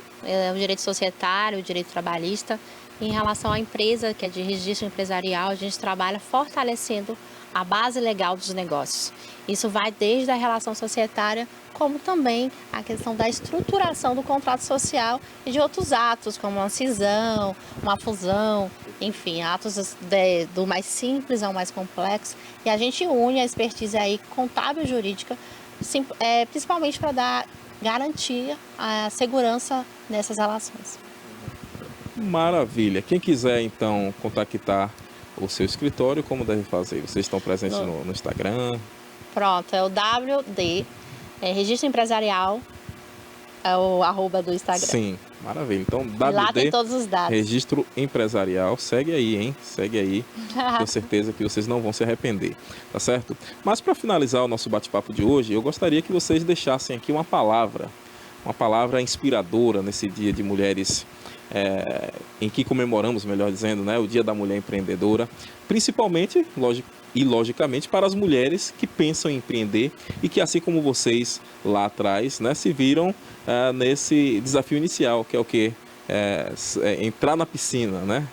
o direito societário, o direito trabalhista, em relação à empresa, que é de registro empresarial, a gente trabalha fortalecendo a base legal dos negócios. Isso vai desde a relação societária, como também a questão da estruturação do contrato social e de outros atos, como uma cisão, uma fusão, enfim, atos do mais simples ao mais complexo. E a gente une a expertise aí contábil e jurídica, principalmente para dar garantia à segurança nessas relações. Maravilha. Quem quiser, então, contactar o seu escritório, como deve fazer? Vocês estão presentes no Instagram? Pronto, é o WD, Registro Empresarial, o arroba do Instagram. Sim, maravilha. Então, Lá tem WD todos os dados. Registro Empresarial. Segue aí, hein? Segue aí. Tenho certeza que vocês não vão se arrepender, tá certo? Mas para finalizar o nosso bate-papo de hoje, eu gostaria que vocês deixassem aqui uma palavra inspiradora nesse Dia de Mulheres, em que comemoramos, melhor dizendo, né, o Dia da Mulher Empreendedora, principalmente, logicamente, para as mulheres que pensam em empreender e que, assim como vocês lá atrás, né, se viram nesse desafio inicial, que é o quê? Entrar na piscina, né?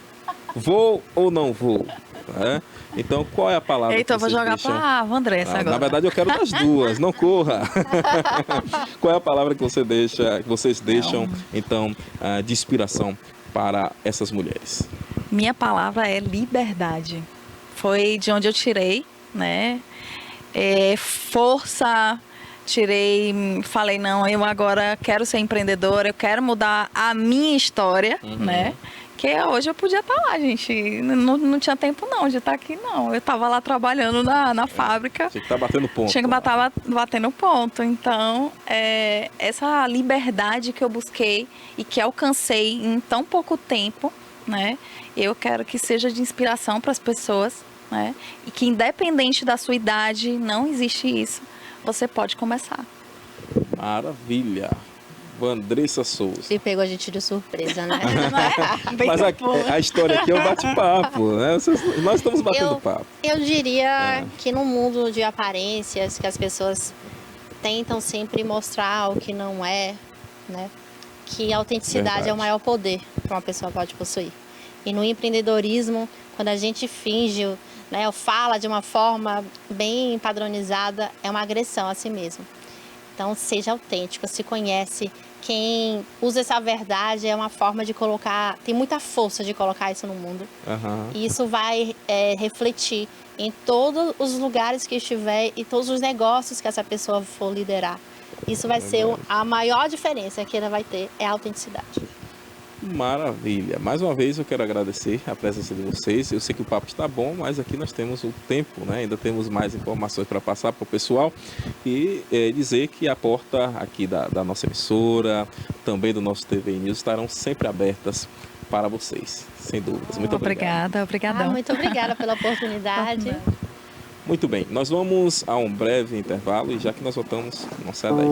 Vou ou não vou? Né? Então, qual é a palavra Eita, eu que vou vocês jogar deixam? para a Andressa agora. Na verdade, eu quero das duas, não corra. Qual é a palavra que vocês deixam, então, de inspiração para essas mulheres? Minha palavra é liberdade. Foi de onde eu tirei, né? Força, falei, não, eu agora quero ser empreendedora, eu quero mudar a minha história, né? Que hoje eu podia estar lá, gente. Não tinha tempo não de estar aqui, não. Eu estava lá trabalhando na fábrica. Tinha que estar batendo ponto. Tinha que estar batendo ponto. Então, essa liberdade que eu busquei e que alcancei em tão pouco tempo, né? Eu quero que seja de inspiração para as pessoas, né? E que independente da sua idade, não existe isso. Você pode começar. Maravilha. Vandressa Souza. E pegou a gente de surpresa, né? Mas a história aqui é um bate-papo, né? Nós estamos batendo papo. Eu diria que no mundo de aparências, que as pessoas tentam sempre mostrar o que não é, né? Que a autenticidade é o maior poder que uma pessoa pode possuir. E no empreendedorismo, quando a gente finge, né, ou fala de uma forma bem padronizada, é uma agressão a si mesmo. Então, seja autêntico, se conhece. Quem usa essa verdade é uma forma de colocar, tem muita força de colocar isso no mundo. E isso vai refletir em todos os lugares que estiver e todos os negócios que essa pessoa for liderar. Isso vai ser a maior diferença que ela vai ter, é a autenticidade. Maravilha. Mais uma vez eu quero agradecer a presença de vocês. Eu sei que o papo está bom, mas aqui nós temos o tempo, né? Ainda temos mais informações para passar para o pessoal e dizer que a porta aqui da nossa emissora, também do nosso TV News, estarão sempre abertas para vocês, sem dúvidas. Muito obrigado. Obrigadão. Muito obrigada pela oportunidade. Muito bem, nós vamos a um breve intervalo e já que nós voltamos, não sai daí.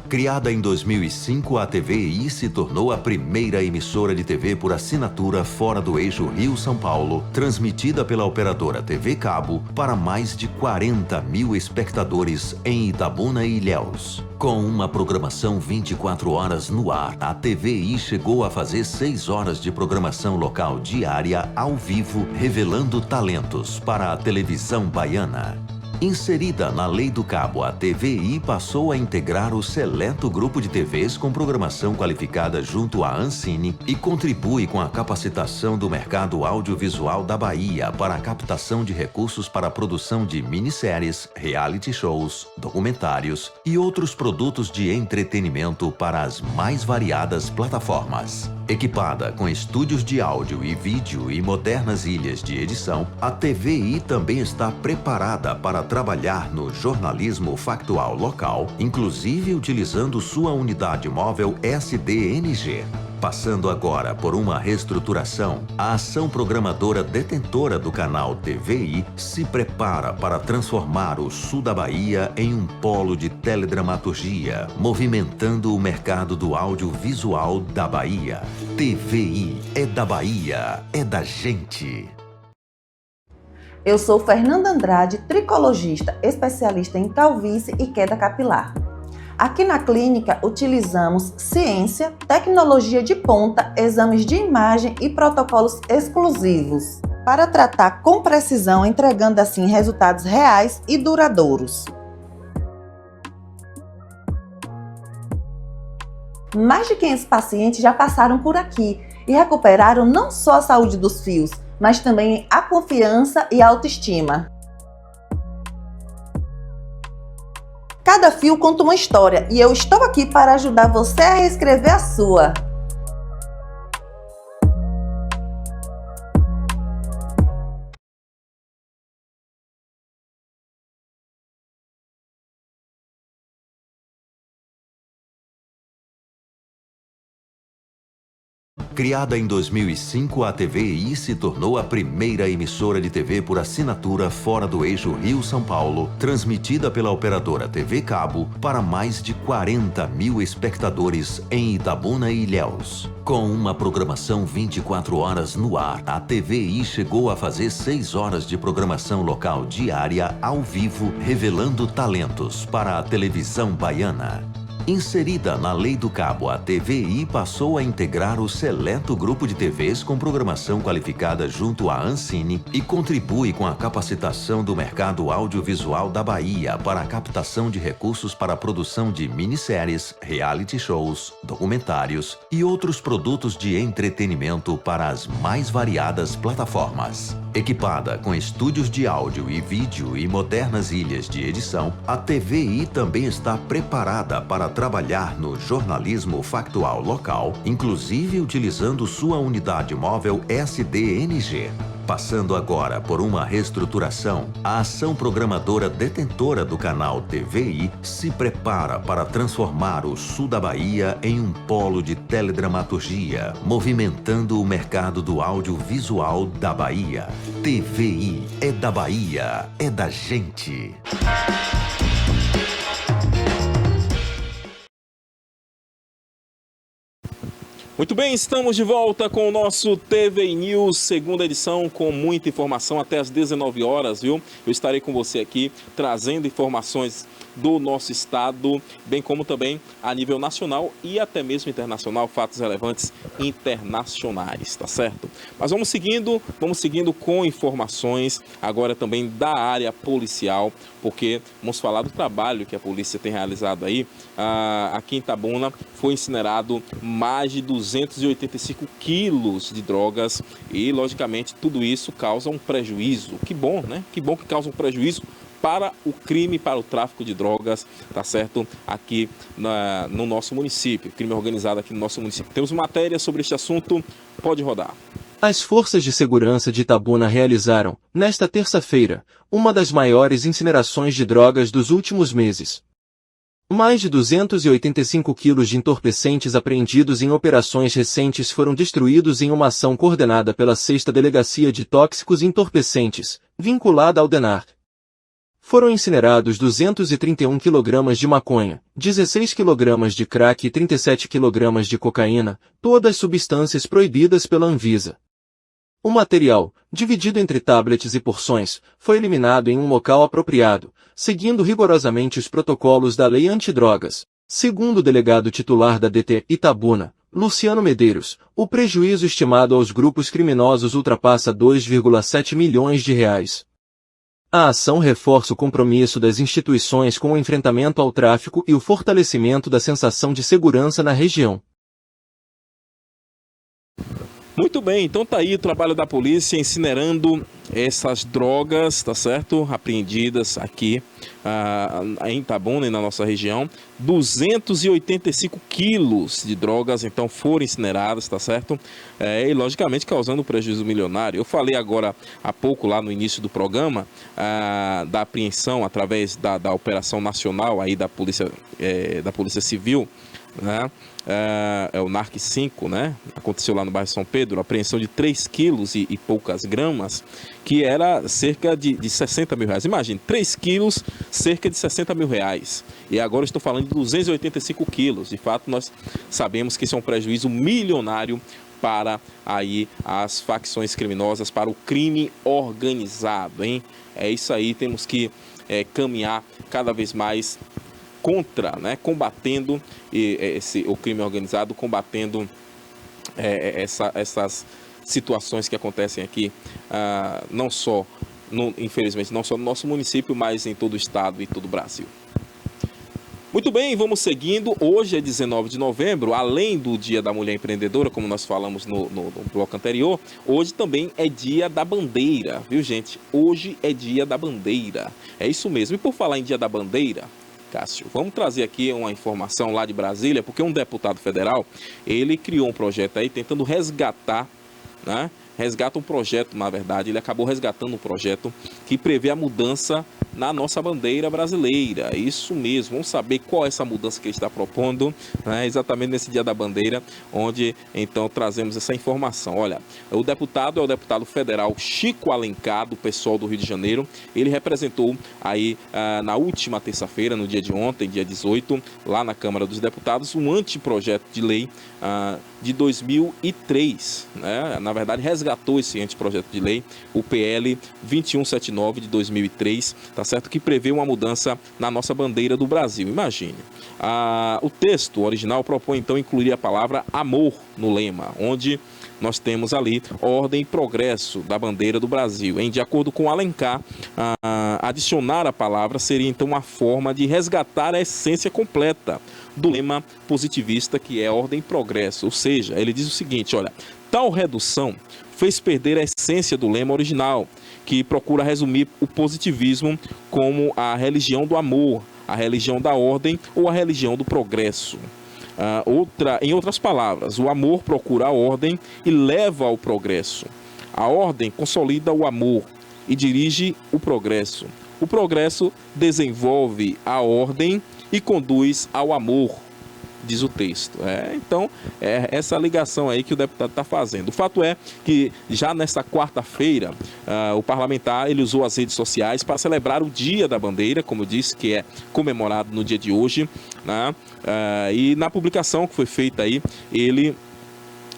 Criada em 2005, a TVI se tornou a primeira emissora de TV por assinatura fora do eixo Rio-São Paulo, transmitida pela operadora TV Cabo para mais de 40 mil espectadores em Itabuna e Ilhéus. Com uma programação 24 horas no ar, a TVI chegou a fazer 6 horas de programação local diária ao vivo, revelando talentos para a televisão baiana. Inserida na Lei do Cabo, a TVI passou a integrar o seleto grupo de TVs com programação qualificada junto à Ancine e contribui com a capacitação do mercado audiovisual da Bahia para a captação de recursos para a produção de minisséries, reality shows, documentários e outros produtos de entretenimento para as mais variadas plataformas. Equipada com estúdios de áudio e vídeo e modernas ilhas de edição, a TVI também está preparada para trabalhar no jornalismo factual local, inclusive utilizando sua unidade móvel SDNG. Passando agora por uma reestruturação, a ação programadora detentora do canal TVI se prepara para transformar o sul da Bahia em um polo de teledramaturgia, movimentando o mercado do audiovisual da Bahia. TVI é da Bahia, é da gente. Eu sou Fernanda Andrade, tricologista, especialista em calvície e queda capilar. Aqui na clínica, utilizamos ciência, tecnologia de ponta, exames de imagem e protocolos exclusivos para tratar com precisão, entregando assim resultados reais e duradouros. Mais de 500 pacientes já passaram por aqui e recuperaram não só a saúde dos fios, mas também a confiança e a autoestima. Cada fio conta uma história e eu estou aqui para ajudar você a reescrever a sua. Criada em 2005, a TVI se tornou a primeira emissora de TV por assinatura fora do eixo Rio-São Paulo, transmitida pela operadora TV Cabo para mais de 40 mil espectadores em Itabuna e Ilhéus. Com uma programação 24 horas no ar, a TVI chegou a fazer 6 horas de programação local diária ao vivo, revelando talentos para a televisão baiana. Inserida na Lei do Cabo, a TVI passou a integrar o seleto grupo de TVs com programação qualificada junto à Ancine e contribui com a capacitação do mercado audiovisual da Bahia para a captação de recursos para a produção de minisséries, reality shows, documentários e outros produtos de entretenimento para as mais variadas plataformas. Equipada com estúdios de áudio e vídeo e modernas ilhas de edição, a TVI também está preparada para trabalhar no jornalismo factual local, inclusive utilizando sua unidade móvel SDNG. Passando agora por uma reestruturação, a ação programadora detentora do canal TVI se prepara para transformar o sul da Bahia em um polo de teledramaturgia, movimentando o mercado do audiovisual da Bahia. TVI é da Bahia, é da gente. Muito bem, estamos de volta com o nosso TVI News, segunda edição, com muita informação até às 19 horas, viu? Eu estarei com você aqui, trazendo informações do nosso estado, bem como também a nível nacional e até mesmo internacional, fatos relevantes internacionais, tá certo? Mas vamos seguindo com informações agora também da área policial, porque vamos falar do trabalho que a polícia tem realizado aí. Aqui em Itabuna foi incinerado mais de 285 quilos de drogas e, logicamente, tudo isso causa um prejuízo. Que bom, né? Que bom que causa um prejuízo para o crime, para o tráfico de drogas, tá certo? Aqui no nosso município, crime organizado aqui no nosso município. Temos matéria sobre este assunto, pode rodar. As forças de segurança de Itabuna realizaram, nesta terça-feira, uma das maiores incinerações de drogas dos últimos meses. Mais de 285 quilos de entorpecentes apreendidos em operações recentes foram destruídos em uma ação coordenada pela 6ª Delegacia de Tóxicos e Entorpecentes, vinculada ao DENAR. foram incinerados 231 kg de maconha, 16 kg de crack e 37 kg de cocaína, todas substâncias proibidas pela Anvisa. O material, dividido entre tablets e porções, foi eliminado em um local apropriado, seguindo rigorosamente os protocolos da lei antidrogas. Segundo o delegado titular da DT Itabuna, Luciano Medeiros, o prejuízo estimado aos grupos criminosos ultrapassa 2,7 milhões de reais. A ação reforça o compromisso das instituições com o enfrentamento ao tráfico e o fortalecimento da sensação de segurança na região. Muito bem, então tá aí o trabalho da polícia incinerando essas drogas, tá certo? Apreendidas aqui em Itabuna e na nossa região. 285 quilos de drogas, então, foram incineradas, tá certo? E, logicamente, causando prejuízo milionário. Eu falei agora há pouco, lá no início do programa, da apreensão através da operação nacional aí da Polícia Civil, né? É o NARC 5, né? Aconteceu lá no bairro São Pedro, apreensão de 3 quilos e poucas gramas, que era cerca de 60 mil reais. Imagine, 3 quilos, cerca de 60 mil reais. E agora eu estou falando de 285 quilos. De fato, nós sabemos que isso é um prejuízo milionário para aí as facções criminosas, para o crime organizado, hein? É isso aí, temos que caminhar cada vez mais contra, né, combatendo o crime organizado, combatendo essas situações que acontecem aqui, não só, infelizmente, não só no nosso município, mas em todo o estado e todo o Brasil. Muito bem, vamos seguindo. Hoje é 19 de novembro, além do Dia da Mulher Empreendedora, como nós falamos no bloco anterior, hoje também é Dia da Bandeira, viu, gente? Hoje é Dia da Bandeira, é isso mesmo. E por falar em Dia da Bandeira, Cássio, vamos trazer aqui uma informação lá de Brasília, porque um deputado federal, ele criou um projeto aí tentando resgatar, né? Resgata um projeto, na verdade, ele acabou resgatando um projeto que prevê a mudança na nossa bandeira brasileira. Isso mesmo, vamos saber qual é essa mudança que ele está propondo, né? Exatamente nesse Dia da Bandeira, onde então trazemos essa informação. Olha, o deputado é o deputado federal Chico Alencar, do PSOL do Rio de Janeiro. Ele representou aí na última terça-feira, no dia de ontem, dia 18, lá na Câmara dos Deputados, um anteprojeto de lei de 2003, né? Na verdade, resgatou esse anteprojeto de lei, o PL 2179 de 2003, tá certo? Que prevê uma mudança na nossa bandeira do Brasil. Imagine. O texto original propõe, então, incluir a palavra amor no lema, onde nós temos ali ordem e progresso da bandeira do Brasil. De acordo com Alencar, adicionar a palavra seria, então, uma forma de resgatar a essência completa do lema positivista, que é ordem e progresso. Ou seja, ele diz o seguinte, olha, tal redução fez perder a essência do lema original, que procura resumir o positivismo como a religião do amor, a religião da ordem ou a religião do progresso. Em outras palavras, o amor procura a ordem e leva ao progresso. A ordem consolida o amor e dirige o progresso. O progresso desenvolve a ordem e conduz ao amor, diz o texto. Então, é essa ligação aí que o deputado está fazendo. O fato é que já nesta quarta-feira, o parlamentar ele usou as redes sociais para celebrar o Dia da Bandeira, como eu disse, que é comemorado no dia de hoje, né? E na publicação que foi feita aí, ele,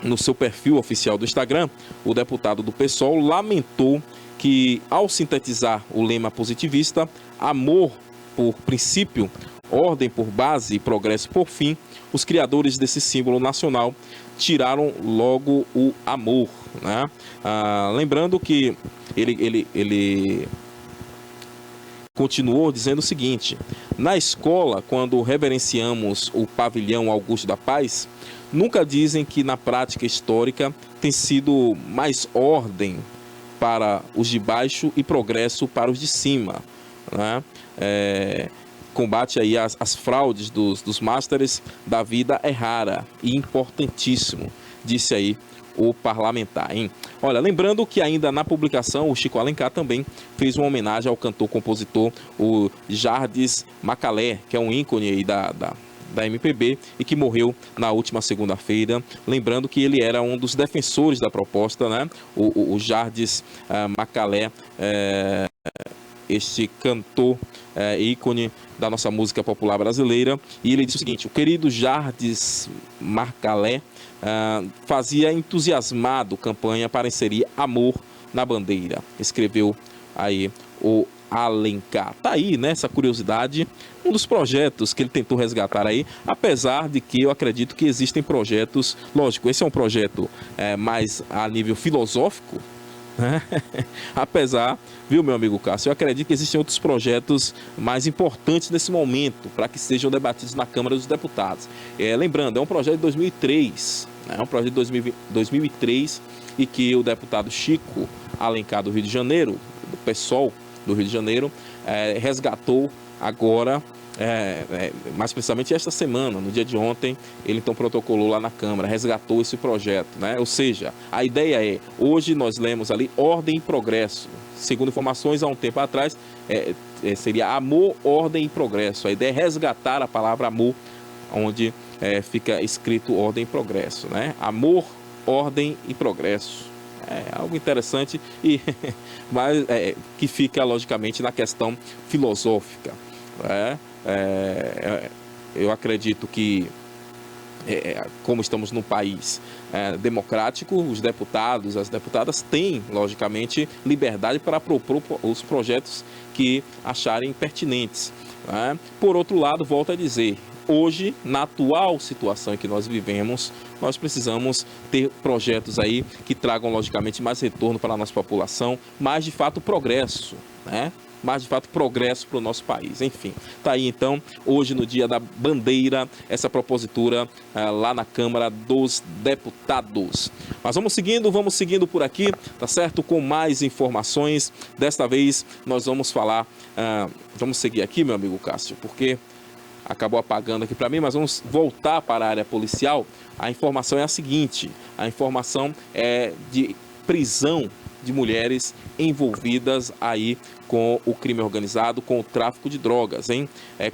no seu perfil oficial do Instagram, o deputado do PSOL lamentou que, ao sintetizar o lema positivista, amor por princípio, ordem por base e progresso por fim, os criadores desse símbolo nacional tiraram logo o amor, né? Lembrando que ele continuou dizendo o seguinte: na escola, quando reverenciamos o pavilhão Augusto da Paz, nunca dizem que na prática histórica tem sido mais ordem para os de baixo e progresso para os de cima, né? Combate aí as fraudes dos másteres da vida é rara e importantíssimo, disse aí o parlamentar, hein? Olha, lembrando que ainda na publicação o Chico Alencar também fez uma homenagem ao cantor-compositor, o Jardes Macalé, que é um ícone aí da MPB e que morreu na última segunda-feira. Lembrando que ele era um dos defensores da proposta, né? O Jardes Macalé este cantor ícone da nossa música popular brasileira, e ele disse o seguinte: o querido Jardim Marcalé fazia entusiasmado campanha para inserir amor na bandeira, escreveu aí o Alencar. Tá aí, né, essa curiosidade, um dos projetos que ele tentou resgatar aí, apesar de que eu acredito que existem projetos, lógico, esse é um projeto mais a nível filosófico, né? Apesar, viu, meu amigo Cássio, eu acredito que existem outros projetos mais importantes nesse momento para que sejam debatidos na Câmara dos Deputados. Lembrando, é um projeto de 2003, né? É um projeto de 2003 e que o deputado Chico Alencar do Rio de Janeiro, do PSOL do Rio de Janeiro, resgatou agora, mais precisamente esta semana, no dia de ontem, ele então protocolou lá na Câmara, resgatou esse projeto, né? Ou seja, a ideia hoje nós lemos ali ordem e progresso. Segundo informações, há um tempo atrás, seria amor, ordem e progresso. A ideia é resgatar a palavra amor, onde fica escrito ordem e progresso, né? Amor, ordem e progresso. É algo interessante, mas que fica logicamente na questão filosófica. Eu acredito que, como estamos num país democrático, os deputados, as deputadas têm logicamente liberdade para propor os projetos que acharem pertinentes. Por outro lado, volto a dizer, hoje, na atual situação em que nós vivemos, nós precisamos ter projetos aí que tragam, logicamente, mais retorno para a nossa população, mais, de fato, progresso, né? Mais, de fato, progresso para o nosso país. Enfim, tá aí, então, hoje, no dia da bandeira, essa propositura lá na Câmara dos Deputados. Mas vamos seguindo por aqui, tá certo? Com mais informações. Desta vez, nós vamos falar, vamos seguir aqui, meu amigo Cássio, porque acabou apagando aqui para mim, mas vamos voltar para a área policial. A informação é a seguinte: a informação é de prisão de mulheres envolvidas aí com o crime organizado, com o tráfico de drogas, hein?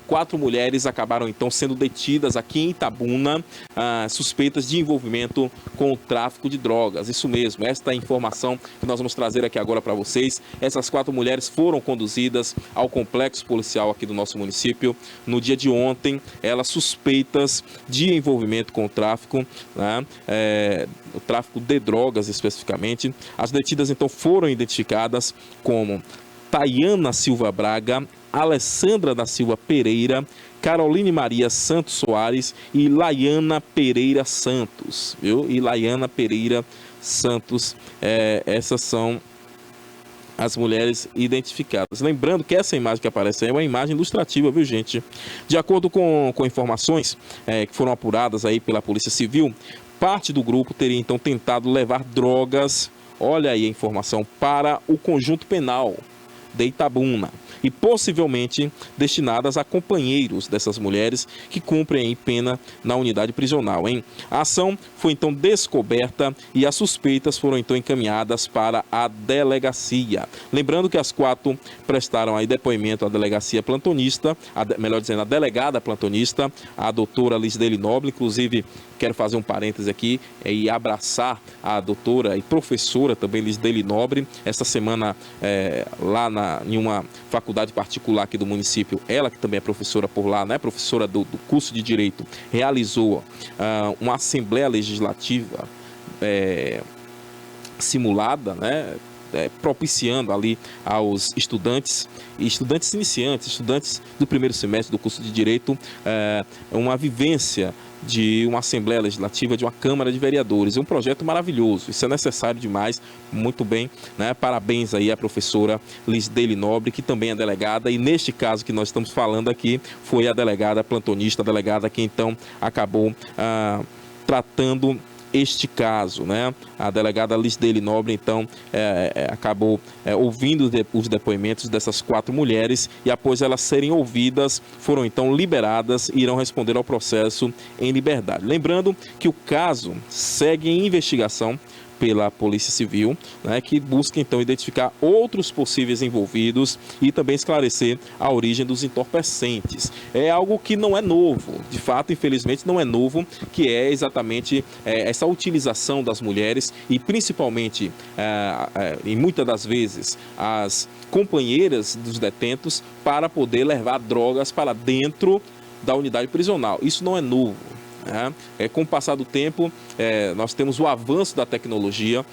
4 mulheres acabaram então sendo detidas aqui em Itabuna, suspeitas de envolvimento com o tráfico de drogas. Isso mesmo, esta é a informação que nós vamos trazer aqui agora para vocês. Essas 4 mulheres foram conduzidas ao complexo policial aqui do nosso município no dia de ontem, elas suspeitas de envolvimento com o tráfico, né? O tráfico de drogas especificamente. As detidas então foram identificadas como Tayana Silva Braga, Alessandra da Silva Pereira, Caroline Maria Santos Soares e Laiana Pereira Santos, viu? E Laiana Pereira Santos, essas são as mulheres identificadas. Lembrando que essa imagem que aparece aí é uma imagem ilustrativa, viu, gente? De acordo com informações que foram apuradas aí pela Polícia Civil, parte do grupo teria então tentado levar drogas, olha aí a informação, para o conjunto penal de Itabuna e possivelmente destinadas a companheiros dessas mulheres que cumprem pena na unidade prisional, hein? A ação foi então descoberta e as suspeitas foram então encaminhadas para a delegacia. Lembrando que as 4 prestaram aí depoimento à delegacia plantonista, melhor dizendo, a delegada plantonista, a doutora Lisdeli Nobre. Inclusive, quero fazer um parêntese aqui e abraçar a doutora e professora também Lisdeli Nobre. Esta semana, lá em uma faculdade particular aqui do município, ela que também é professora por lá, né, professora do curso de Direito, realizou uma Assembleia Legislativa simulada, né, propiciando ali aos estudantes iniciantes, estudantes do primeiro semestre do curso de Direito, uma vivência de uma Assembleia Legislativa, de uma Câmara de Vereadores. É um projeto maravilhoso, isso é necessário demais, muito bem, né? Parabéns aí à professora Lisdeli Nobre, que também é delegada, e neste caso que nós estamos falando aqui, foi a delegada plantonista, a delegada que então acabou tratando este caso, né? A delegada Lisdeli Nobre, então, acabou ouvindo os depoimentos dessas 4 mulheres e após elas serem ouvidas, foram então liberadas e irão responder ao processo em liberdade. Lembrando que o caso segue em investigação pela Polícia Civil, né, que busca então identificar outros possíveis envolvidos e também esclarecer a origem dos entorpecentes. É algo que não é novo, de fato, infelizmente não é novo, que é exatamente essa utilização das mulheres e principalmente, e muitas das vezes, as companheiras dos detentos para poder levar drogas para dentro da unidade prisional. Isso não é novo. Com o passar do tempo, nós temos o avanço da tecnologia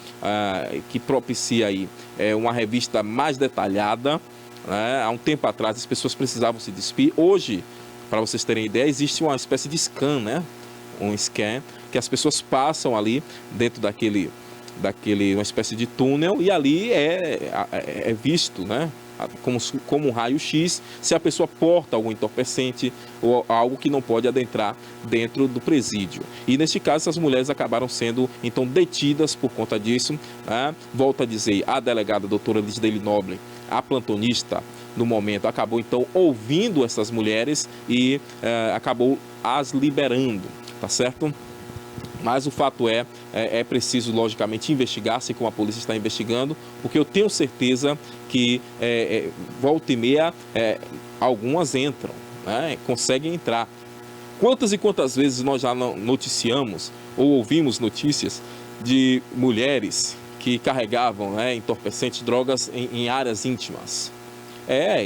que propicia aí, uma revista mais detalhada. Há um tempo atrás as pessoas precisavam se despir. Hoje, para vocês terem ideia, existe uma espécie de scan, né? Um scan que as pessoas passam ali dentro daquele uma espécie de túnel e ali é visto, né? Como um raio-x, se a pessoa porta algum entorpecente ou algo que não pode adentrar dentro do presídio. E neste caso, essas mulheres acabaram sendo, então, detidas por conta disso. Volto a dizer, a delegada doutora Lisdeile Nobre, a plantonista, no momento, acabou, então, ouvindo essas mulheres e acabou as liberando, tá certo? Mas o fato é preciso, logicamente, investigar, assim como a polícia está investigando, porque eu tenho certeza que, volta e meia, algumas entram, né, conseguem entrar. Quantas e quantas vezes nós já noticiamos ou ouvimos notícias de mulheres que carregavam, né, entorpecentes, drogas em áreas íntimas?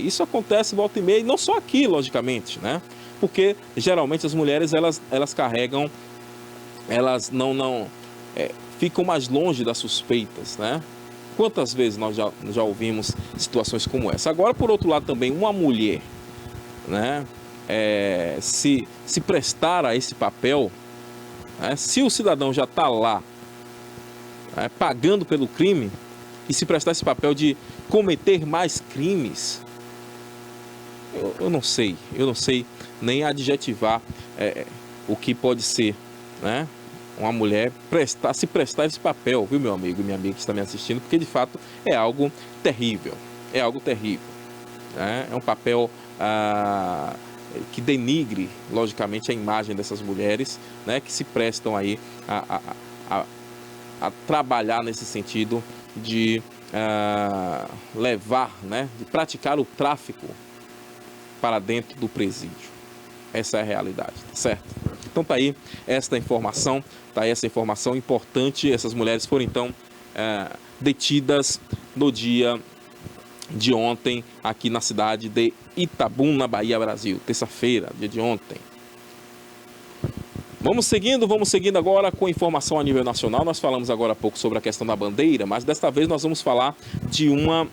Isso acontece volta e meia, e não só aqui, logicamente, né? Porque, geralmente, as mulheres, elas carregam, elas não ficam mais longe das suspeitas, né? Quantas vezes nós já ouvimos situações como essa? Agora, por outro lado, também uma mulher, né, se prestar a esse papel, né, se o cidadão já está lá, né, pagando pelo crime, e se prestar esse papel de cometer mais crimes, eu não sei nem adjetivar o que pode ser, né, uma mulher se prestar esse papel, viu, meu amigo e minha amiga que está me assistindo, porque de fato é algo terrível, né? É um papel que denigre, logicamente, a imagem dessas mulheres, né, que se prestam aí a trabalhar nesse sentido de levar, né, de praticar o tráfico para dentro do presídio. Essa é a realidade, certo? Então tá aí essa informação importante. Essas mulheres foram então detidas no dia de ontem aqui na cidade de Itabuna, Bahia, Brasil. Terça-feira, dia de ontem. Vamos seguindo agora com informação a nível nacional. Nós falamos agora há pouco sobre a questão da bandeira, mas desta vez nós vamos falar de uma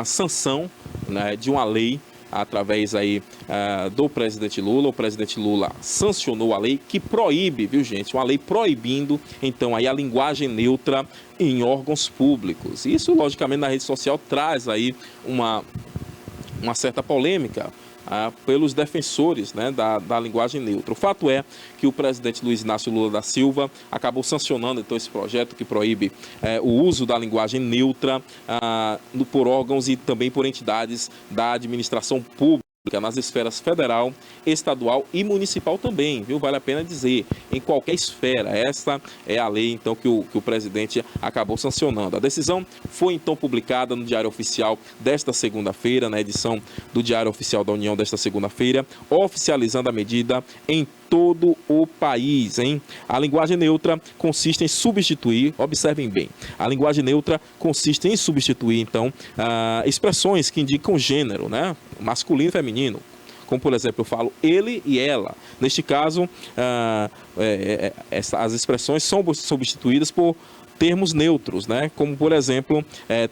sanção, né, de uma lei através aí do presidente Lula. O presidente Lula sancionou a lei que proíbe, viu, gente? Uma lei proibindo, então, aí a linguagem neutra em órgãos públicos. Isso, logicamente, na rede social traz aí uma certa polêmica pelos defensores, né, da linguagem neutra. O fato é que o presidente Luiz Inácio Lula da Silva acabou sancionando então esse projeto que proíbe o uso da linguagem neutra por órgãos e também por entidades da administração pública nas esferas federal, estadual e municipal também, viu? Vale a pena dizer, em qualquer esfera. Esta é a lei, então, que o presidente acabou sancionando. A decisão foi, então, publicada no Diário Oficial desta segunda-feira, na edição do Diário Oficial da União desta segunda-feira, oficializando a medida em todo o país, hein? A linguagem neutra consiste em substituir, observem bem, a linguagem neutra consiste em substituir, então, expressões que indicam gênero, né? Masculino e feminino, como, por exemplo, eu falo ele e ela. Neste caso, as expressões são substituídas por termos neutros, né? Como, por exemplo,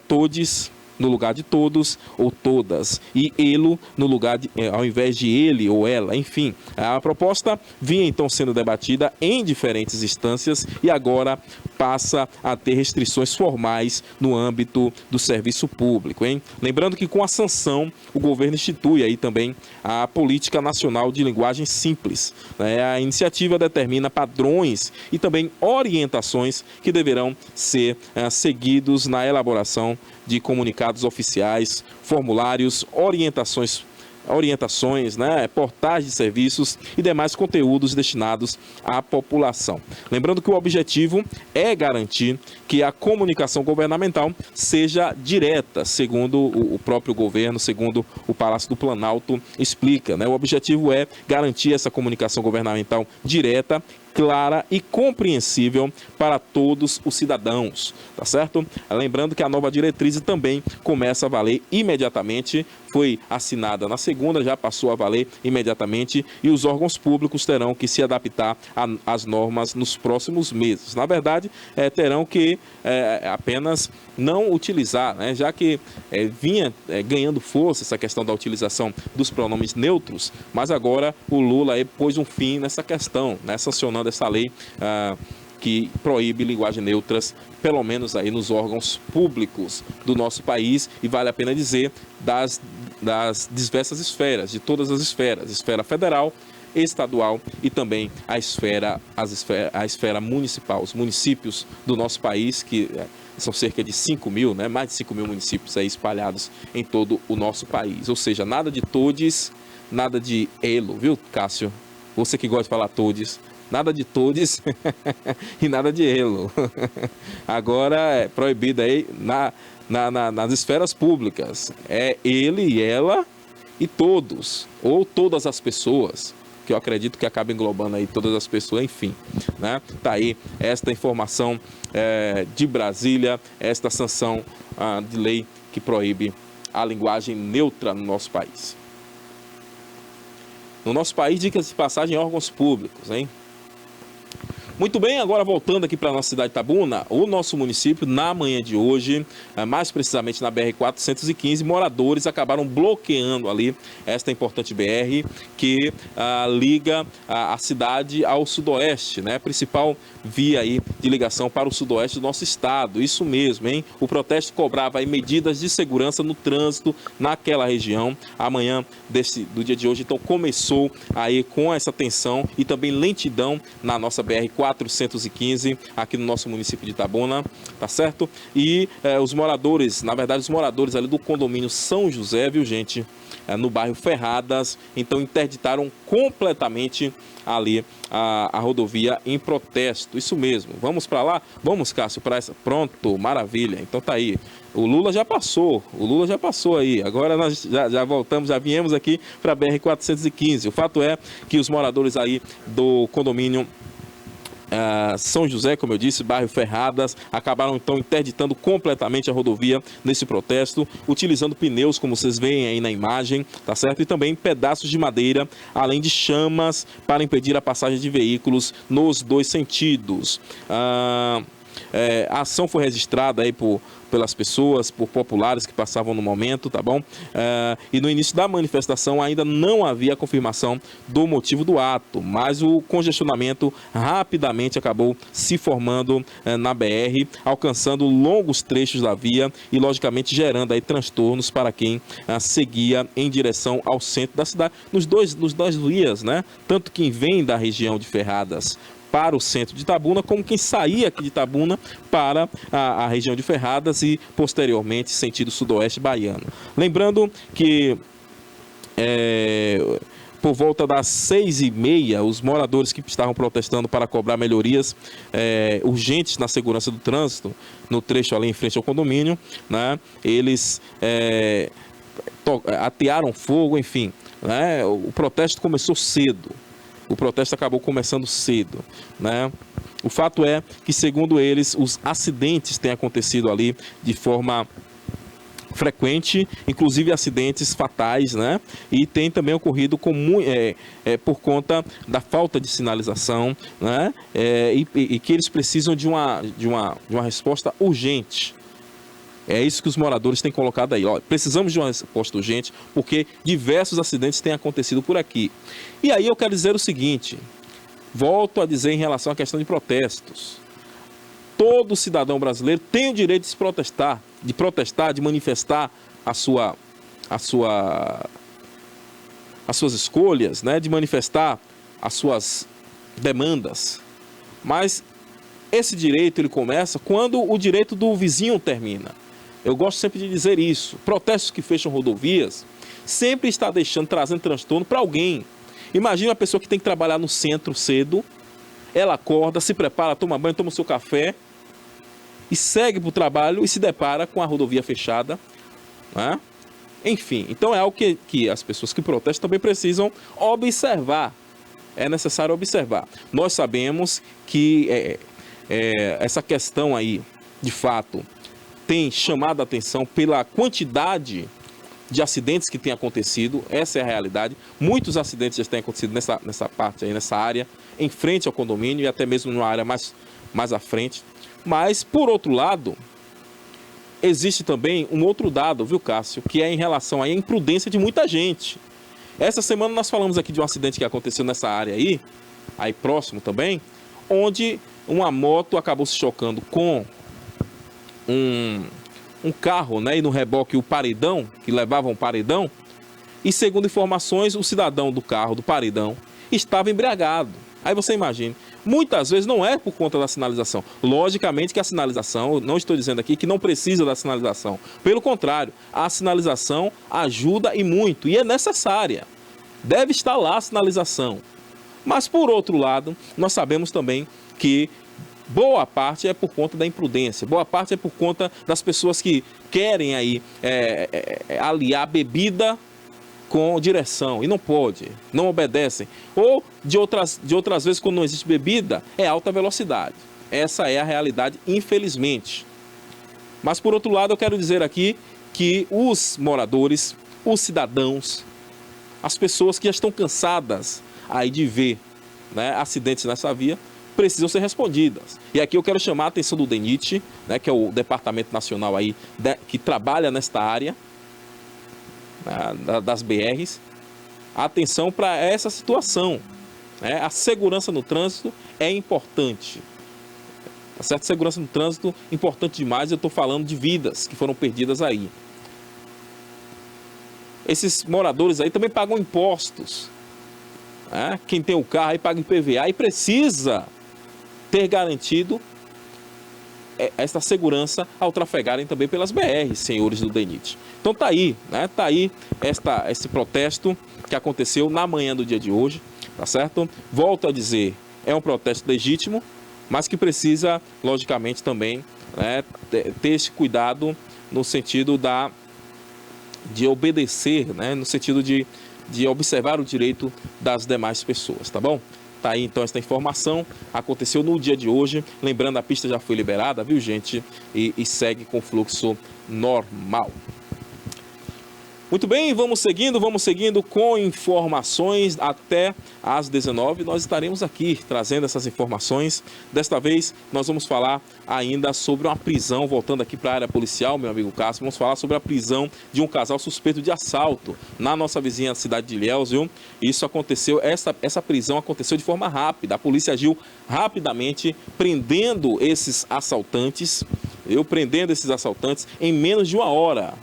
todes no lugar de todos ou todas, e elo no lugar ao invés de ele ou ela, enfim. A proposta vinha então sendo debatida em diferentes instâncias e agora passa a ter restrições formais no âmbito do serviço público, hein? Lembrando que com a sanção o governo institui aí também a Política Nacional de Linguagem Simples, né? A iniciativa determina padrões e também orientações que deverão ser seguidos na elaboração de comunicados oficiais, formulários, orientações orientações, né, portais de serviços e demais conteúdos destinados à população. Lembrando que o objetivo é garantir que a comunicação governamental seja direta, segundo o próprio governo, segundo o Palácio do Planalto explica, né? O objetivo é garantir essa comunicação governamental direta, clara e compreensível para todos os cidadãos, tá certo? Lembrando que a nova diretriz também começa a valer imediatamente, foi assinada na segunda, já passou a valer imediatamente e os órgãos públicos terão que se adaptar às normas nos próximos meses. Na verdade, terão que apenas não utilizar, né? Já que vinha ganhando força essa questão da utilização dos pronomes neutros, mas agora o Lula pôs um fim nessa questão, né? Sancionando essa lei que proíbe linguagens neutras, pelo menos aí nos órgãos públicos do nosso país, e vale a pena dizer das diversas esferas, de todas as esferas, esfera federal, estadual e também a esfera municipal, os municípios do nosso país, que são cerca de 5 mil, né? Mais de 5 mil municípios aí espalhados em todo o nosso país. Ou seja, nada de todes, nada de elo, viu, Cássio? Você que gosta de falar todes, nada de todes e nada de elo. Agora é proibido aí nas esferas públicas. É ele e ela e todos, ou todas as pessoas, que eu acredito que acaba englobando aí todas as pessoas, enfim, né? Tá aí esta informação de Brasília, esta sanção de lei que proíbe a linguagem neutra no nosso país. No nosso país, dicas de passagem em órgãos públicos, hein? Muito bem, agora voltando aqui para a nossa cidade de Itabuna, o nosso município, na manhã de hoje, mais precisamente na BR-415, moradores acabaram bloqueando ali esta importante BR que liga a cidade ao sudoeste, né? Principal via aí de ligação para o sudoeste do nosso estado. Isso mesmo, hein? O protesto cobrava aí medidas de segurança no trânsito naquela região. Amanhã do dia de hoje, então, começou aí com essa tensão e também lentidão na nossa BR-415 aqui no nosso município de Itabuna, tá certo? E os moradores, na verdade, os moradores ali do condomínio São José, viu, gente? No bairro Ferradas, então interditaram completamente ali a rodovia em protesto. Isso mesmo. Vamos para lá? Vamos, Cássio, para essa. Pronto, maravilha. Então tá aí. O Lula já passou aí. Agora nós já voltamos, já viemos aqui para a BR-415. O fato é que os moradores aí do condomínio São José, como eu disse, bairro Ferradas, acabaram então interditando completamente a rodovia nesse protesto, utilizando pneus, como vocês veem aí na imagem, tá certo? E também pedaços de madeira, além de chamas para impedir a passagem de veículos nos dois sentidos. A ação foi registrada aí pelas pessoas, por populares que passavam no momento, tá bom? E no início da manifestação ainda não havia confirmação do motivo do ato, mas o congestionamento rapidamente acabou se formando na BR, alcançando longos trechos da via e, logicamente, gerando aí transtornos para quem seguia em direção ao centro da cidade, nos dois vias, né? Tanto quem vem da região de Ferradas para o centro de Itabuna, como quem saía aqui de Itabuna para a região de Ferradas e, posteriormente, sentido sudoeste baiano. Lembrando que por volta das 6h30, os moradores que estavam protestando para cobrar melhorias urgentes na segurança do trânsito, no trecho ali em frente ao condomínio, né, eles atearam fogo, enfim, né, o protesto começou cedo. O protesto acabou começando cedo, né? O fato é que, segundo eles, os acidentes têm acontecido ali de forma frequente, inclusive acidentes fatais, né? E tem também ocorrido por conta da falta de sinalização, né? E que eles precisam de uma resposta urgente. É isso que os moradores têm colocado aí. Ó, precisamos de uma resposta urgente, porque diversos acidentes têm acontecido por aqui. E aí eu quero dizer o seguinte, volto a dizer em relação à questão de protestos. Todo cidadão brasileiro tem o direito de se protestar, de manifestar as suas escolhas, né? De manifestar as suas demandas. Mas esse direito ele começa quando o direito do vizinho termina. Eu gosto sempre de dizer isso. Protestos que fecham rodovias sempre está trazendo transtorno para alguém. Imagina uma pessoa que tem que trabalhar no centro cedo, ela acorda, se prepara, toma banho, toma o seu café e segue para o trabalho e se depara com a rodovia fechada, né? Enfim, então é algo que as pessoas que protestam também precisam observar. É necessário observar. Nós sabemos que essa questão aí, de fato, tem chamado a atenção pela quantidade de acidentes que tem acontecido. Essa é a realidade. Muitos acidentes já têm acontecido nessa parte aí, nessa área, em frente ao condomínio e até mesmo numa área mais à frente. Mas, por outro lado, existe também um outro dado, viu, Cássio, que é em relação à imprudência de muita gente. Essa semana nós falamos aqui de um acidente que aconteceu nessa área aí próximo também, onde uma moto acabou se chocando com um carro, né, e no reboque o paredão, que levava um paredão, e segundo informações, o cidadão do carro, do paredão, estava embriagado. Aí você imagina, muitas vezes não é por conta da sinalização. Logicamente que a sinalização, eu não estou dizendo aqui que não precisa da sinalização. Pelo contrário, a sinalização ajuda e muito, e é necessária. Deve estar lá a sinalização. Mas, por outro lado, nós sabemos também que boa parte é por conta da imprudência, boa parte é por conta das pessoas que querem aí aliar bebida com direção, e não pode, não obedecem. Ou de outras vezes, quando não existe bebida, é alta velocidade. Essa é a realidade, infelizmente. Mas, por outro lado, eu quero dizer aqui que os moradores, os cidadãos, as pessoas que já estão cansadas aí de ver, né, acidentes nessa via, precisam ser respondidas. E aqui eu quero chamar a atenção do DENIT, né, que é o Departamento Nacional aí, que trabalha nesta área, das BRs, atenção para essa situação, né? A segurança no trânsito é importante, tá certo? Segurança no trânsito é importante demais. Eu estou falando de vidas que foram perdidas aí. Esses moradores aí também pagam impostos, né? Quem tem o carro aí paga IPVA e precisa ter garantido essa segurança ao trafegarem também pelas BRs, senhores do DENIT. Então tá aí, né? Tá aí esse protesto que aconteceu na manhã do dia de hoje, tá certo? Volto a dizer, é um protesto legítimo, mas que precisa, logicamente, também, né, ter esse cuidado no sentido de obedecer, né, no sentido de observar o direito das demais pessoas, tá bom? Tá aí então esta informação, aconteceu no dia de hoje, lembrando, a pista já foi liberada, viu, gente? E segue com fluxo normal. Muito bem, vamos seguindo com informações até às 19h. Nós estaremos aqui trazendo essas informações. Desta vez nós vamos falar ainda sobre uma prisão, voltando aqui para a área policial, meu amigo Cássio, vamos falar sobre a prisão de um casal suspeito de assalto na nossa vizinha cidade de Ilhéus, viu? Isso aconteceu, essa prisão aconteceu de forma rápida, a polícia agiu rapidamente, prendendo esses assaltantes em menos de uma hora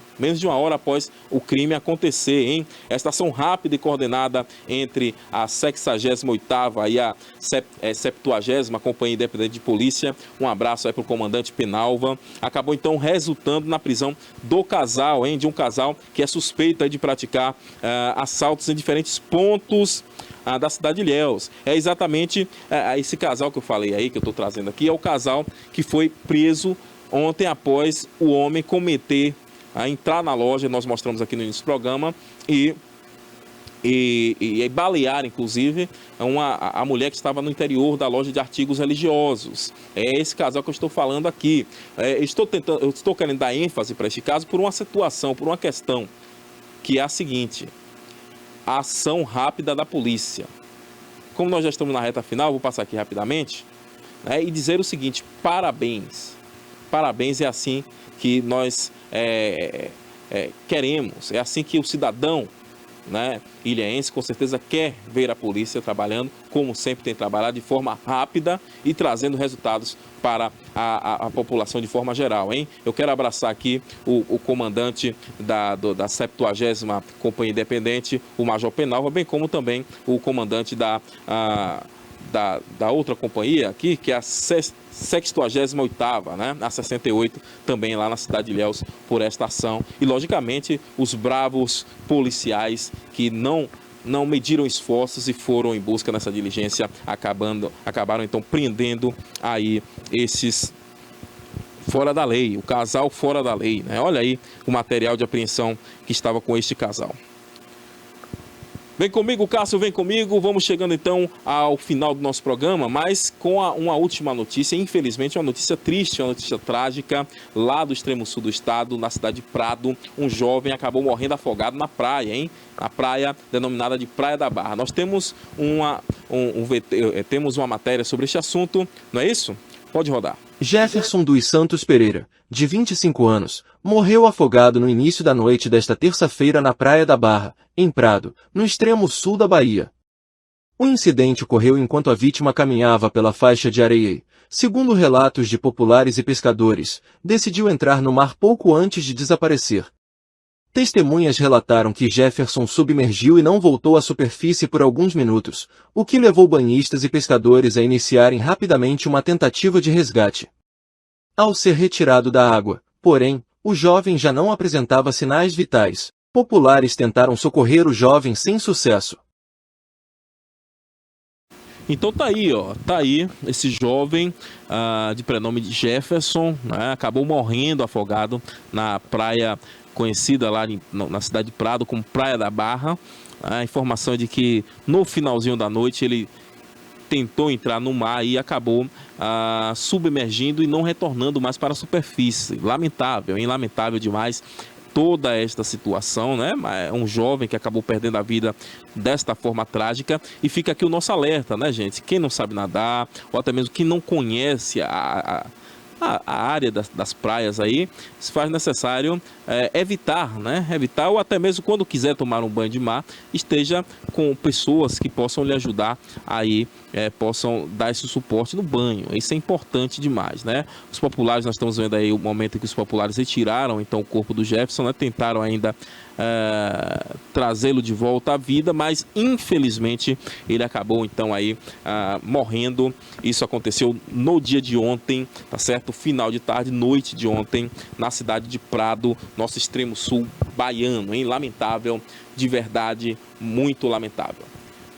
após o crime acontecer, hein? Esta ação rápida e coordenada entre a 68ª e a 70ª Companhia Independente de Polícia, um abraço aí para o comandante Penalva, acabou então resultando na prisão do casal, hein? De um casal que é suspeito aí de praticar assaltos em diferentes pontos da cidade de Ilhéus. É exatamente esse casal que eu falei aí, que eu estou trazendo aqui, é o casal que foi preso ontem após o homem entrar na loja, nós mostramos aqui no início do programa, e balear, inclusive, a mulher que estava no interior da loja de artigos religiosos. É esse casal que eu estou falando aqui. Eu estou querendo dar ênfase para este caso por uma situação, por uma questão, que é a seguinte: a ação rápida da polícia. Como nós já estamos na reta final, vou passar aqui rapidamente, né, e dizer o seguinte: parabéns. Parabéns, é assim que nós queremos, é assim que o cidadão, né, ilhéense com certeza quer ver a polícia trabalhando, como sempre tem trabalhado, de forma rápida e trazendo resultados para a população de forma geral, hein? Eu quero abraçar aqui o comandante da 70ª Companhia Independente, o Major Penalva, bem como também o comandante da outra companhia aqui, que é a 68ª, né? A 68, também lá na cidade de Ilhéus, por esta ação. E, logicamente, os bravos policiais que não mediram esforços e foram em busca nessa diligência, acabaram então prendendo aí esses fora da lei, o casal fora da lei, né? Olha aí o material de apreensão que estava com este casal. Vem comigo, Cássio, vem comigo. Vamos chegando então ao final do nosso programa, mas com uma última notícia, infelizmente uma notícia triste, uma notícia trágica, lá do extremo sul do estado, na cidade de Prado, um jovem acabou morrendo afogado na praia, hein? Na praia denominada de Praia da Barra. Nós temos temos uma matéria sobre este assunto, não é isso? Pode rodar. Jefferson dos Santos Pereira, de 25 anos, morreu afogado no início da noite desta terça-feira na Praia da Barra, em Prado, no extremo sul da Bahia. O incidente ocorreu enquanto a vítima caminhava pela faixa de areia e, segundo relatos de populares e pescadores, decidiu entrar no mar pouco antes de desaparecer. Testemunhas relataram que Jefferson submergiu e não voltou à superfície por alguns minutos, o que levou banhistas e pescadores a iniciarem rapidamente uma tentativa de resgate. Ao ser retirado da água, porém, o jovem já não apresentava sinais vitais. Populares tentaram socorrer o jovem sem sucesso. Então tá aí, ó, tá aí esse jovem de prenome de Jefferson, né, acabou morrendo afogado na praia conhecida lá na cidade de Prado como Praia da Barra. A informação é de que no finalzinho da noite ele tentou entrar no mar e acabou submergindo e não retornando mais para a superfície. Lamentável, hein? Lamentável demais toda esta situação, né? É um jovem que acabou perdendo a vida desta forma trágica. E fica aqui o nosso alerta, né, gente? Quem não sabe nadar, ou até mesmo quem não conhece a área das praias aí, se faz necessário evitar, né? Evitar, ou até mesmo quando quiser tomar um banho de mar, esteja com pessoas que possam lhe ajudar aí, possam dar esse suporte no banho. Isso é importante demais, né? Os populares, nós estamos vendo aí o momento em que os populares retiraram então o corpo do Jefferson, né? Tentaram ainda trazê-lo de volta à vida, mas infelizmente ele acabou então aí morrendo. Isso aconteceu no dia de ontem, tá certo? Final de tarde, noite de ontem, na cidade de Prado, nosso extremo sul baiano, hein? Lamentável, de verdade, muito lamentável.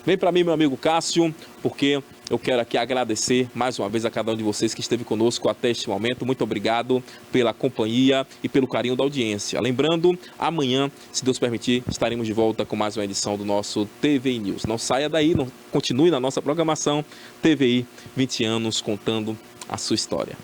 Vem para mim, meu amigo Cássio, porque eu quero aqui agradecer mais uma vez a cada um de vocês que esteve conosco até este momento. Muito obrigado pela companhia e pelo carinho da audiência. Lembrando, amanhã, se Deus permitir, estaremos de volta com mais uma edição do nosso TVI News. Não saia daí, continue na nossa programação TVI 20 anos contando a sua história.